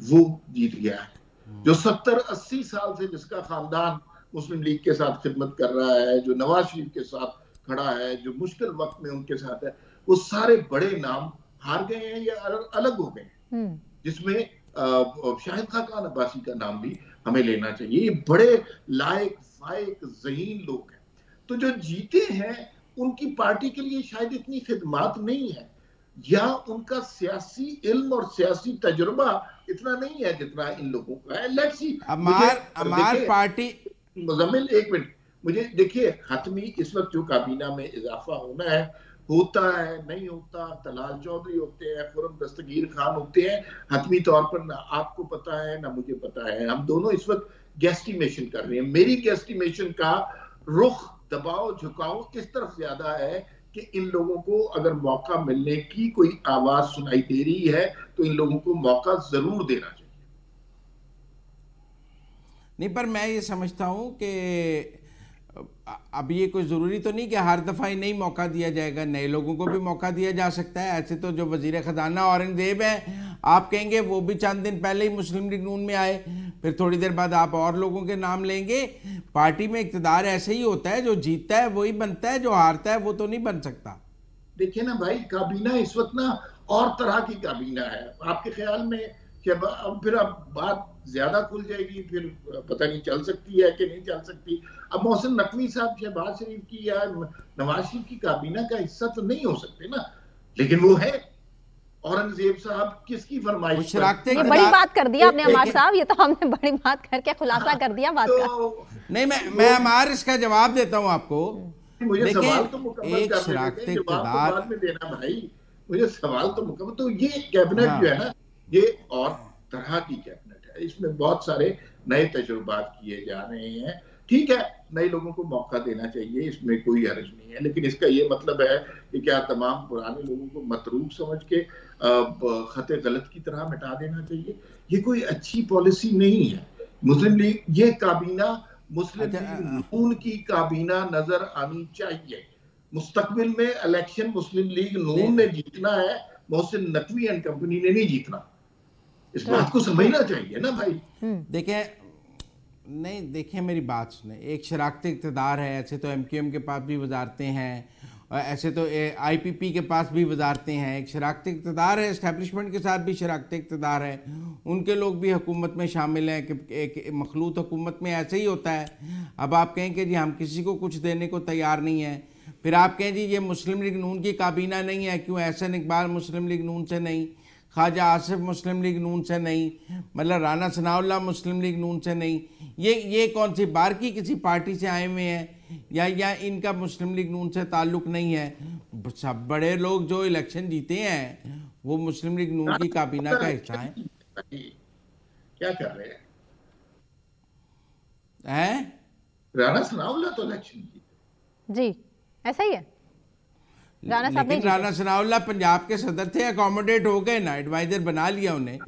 वो जीत गया है। जो 70-80 साल से जिसका खानदान मुस्लिम लीग के साथ खिदमत कर रहा है, जो नवाज शरीफ के साथ खड़ा है, जो मुश्किल वक्त में उनके साथ है, वो सारे बड़े नाम हार गए हैं या अलग हो गए हैं, जिसमें शाहिद खान अब्बासी का नाम भी हमें लेना चाहिए। ये बड़े लायक फायक ज़हीन लोग हैं। तो जो जीते हैं उनकी पार्टी के लिए शायद इतनी खिदमत नहीं है, या उनका सियासी इल्म और सियासी तजुर्बा इतना नहीं है जितना इन लोगों का है। Let's see. हमार पार्टी मुजम्मिल, एक मिनट, मुझे देखिए, हतमी इस वक्त जो काबीना में इजाफा होना है, होता है नहीं होता, तलाल चौधरी होते हैं, खुरम दस्तगीर खान होते हैं, हतमी तौर पर ना आपको पता है ना मुझे पता है। हम दोनों इस वक्त गेस्टिमेशन कर रहे हैं। मेरी गेस्टिमेशन का रुख, दबाव, झुकाव इस तरफ ज्यादा है कि इन लोगों को अगर मौका मिलने की कोई आवाज सुनाई दे रही है तो इन लोगों को मौका जरूर देना चाहिए। नहीं, पर मैं ये समझता हूं कि अब ये कोई ज़रूरी तो नहीं कि हर दफ़ा ही नहीं मौका दिया जाएगा, नए लोगों को भी मौका दिया जा सकता है। ऐसे तो जो वज़ीर ख़जाना औरंगज़ेब हैं, आप कहेंगे वो भी चंद दिन पहले ही मुस्लिम लीग नून में आए, फिर थोड़ी देर बाद आप और लोगों के नाम लेंगे। पार्टी में इक़्तिदार ऐसे ही होता है, जो जीतता है वही बनता है, जो हारता है वो तो नहीं बन सकता। देखिए ना भाई, काबीना इस वक्त ना और तरह की काबीना है। आपके ख्याल में फिर अब बात ज्यादा खुल जाएगी, फिर पता नहीं चल सकती है कि नहीं चल सकती। अब मोहसिन नकवी साहब शहबाज शरीफ की या नवाज शरीफ की काबीना का हिस्सा तो नहीं हो सकते ना, लेकिन वो है। औरंगजेब साहब किसकी फरमाइश पर? बड़ी बात कर दिया आपने अमार साहब, ये तो हमने बड़ी बात करके खुलासा कर दिया बात का। नहीं, मैं अमार इसका जवाब देता हूँ आपको। मुझे सवाल तो मुकम्मल करने जवाब बाद में देना भाई, मुझे सवाल तो मुकम्मल। तो ये कैबिनेट जो है ना, ये और तरह की कैबिनेट है। इसमें बहुत सारे नए तजुर्बात किए जा रहे हैं। ठीक है, नए लोगों को मौका देना चाहिए, इसमें कोई हर्ज नहीं है, लेकिन इसका ये मतलब है कि क्या तमाम पुराने लोगों को मतरूक समझ के खते गलत की तरह मिटा देना चाहिए? ये कोई अच्छी पॉलिसी नहीं है। मुस्लिम लीग, ये काबीना मुस्लिम लीग नून की काबीना नजर आनी चाहिए। मुस्तकबिल में इलेक्शन मुस्लिम लीग नून ने जीतना है, मोहसिन नकवी एंड कंपनी ने नहीं जीतना। इस बात को समझना चाहिए ना भाई। देखिए मेरी बात सुने, एक शराकत इक़्तिदार है। ऐसे तो MQM के पास भी वजारतें हैं, और ऐसे तो IPP के पास भी वजारतें हैं। एक शराकत इक़्तिदार है, इस्टेब्लिशमेंट के साथ भी शराकत इक़्तिदार है, उनके लोग भी हुकूमत में शामिल हैं। कि एक मखलूत हुकूमत में ऐसे ही होता है। अब आप कहें कि जी हम किसी को कुछ देने को तैयार नहीं हैं, फिर आप कहें जी ये मुस्लिम लीग नून की काबीना नहीं है, क्यों एहसन इकबाल मुस्लिम लीग नून से नहीं, ख्वाजा आसिफ मुस्लिम लीग नून से नहीं, मतलब राना सनाउल्लाह मुस्लिम लीग नून से नहीं, ये कौन सी बार की किसी पार्टी से आए हुए हैं, या इनका मुस्लिम लीग नून से ताल्लुक नहीं है? सब बड़े लोग जो इलेक्शन जीते हैं वो मुस्लिम लीग नून की काबीना का हिस्सा है। क्या कर रहे हैं? राना सनाउल्लाह तो इलेक्शन जीते जी, ऐसा ही है। लेकिन राना सनाउल्लाह पंजाब के सदर थे, अकोमोडेट हो गए ना, एडवाइजर बना लिया उन्हें।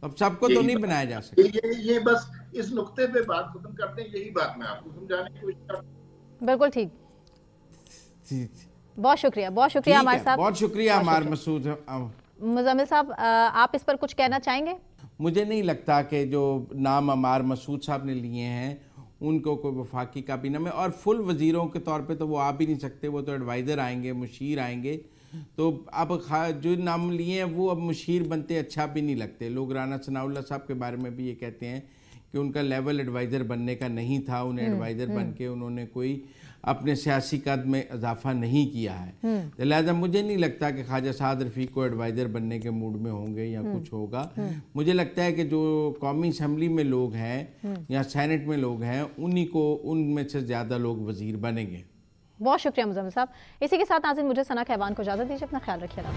अब सबको तो नहीं बनाया जा सकता। ये बस इस नुक्ते पे बात खत्म करते हैं। यही बात मैं आपको समझाने की कोशिश कर। बिल्कुल ठीक। बहुत शुक्रिया हमारे साहब, बहुत शुक्रिया हमारे मसूद। मुजम्मिल साहब, आप इस पर कुछ कहना चाहेंगे? मुझे नहीं लगता कि जो नाम अमार मसूद साहब ने लिए हैं उनको कोई वफाकी काबीना में, और फुल वज़ीरों के तौर पे तो वो आ भी नहीं सकते। वो तो एडवाइज़र आएंगे, मुशीर आएंगे। तो अब जो नाम लिए हैं वो अब मुशीर बनते अच्छा भी नहीं लगते। लोग राना सनाउल्लाह साहब के बारे में भी ये कहते हैं कि उनका लेवल एडवाइज़र बनने का नहीं था, उन्हें एडवाइज़र बन के उन्होंने कोई अपने सियासी कद में इजाफा नहीं किया है। तो लिहाजा मुझे नहीं लगता कि ख्वाजा साद रफ़ीक को एडवाइज़र बनने के मूड में होंगे या कुछ होगा। मुझे लगता है कि जो कौमी असम्बली में लोग हैं या सेनेट में लोग हैं, उन्हीं को, उनमें से ज़्यादा लोग वज़ीर बनेंगे। बहुत शुक्रिया मुज़म्मिल साहब। इसी के साथ नाज़रीन मुझे सना कहवान को इजाज़त दीजिए। अपना ख्याल रखिएगा।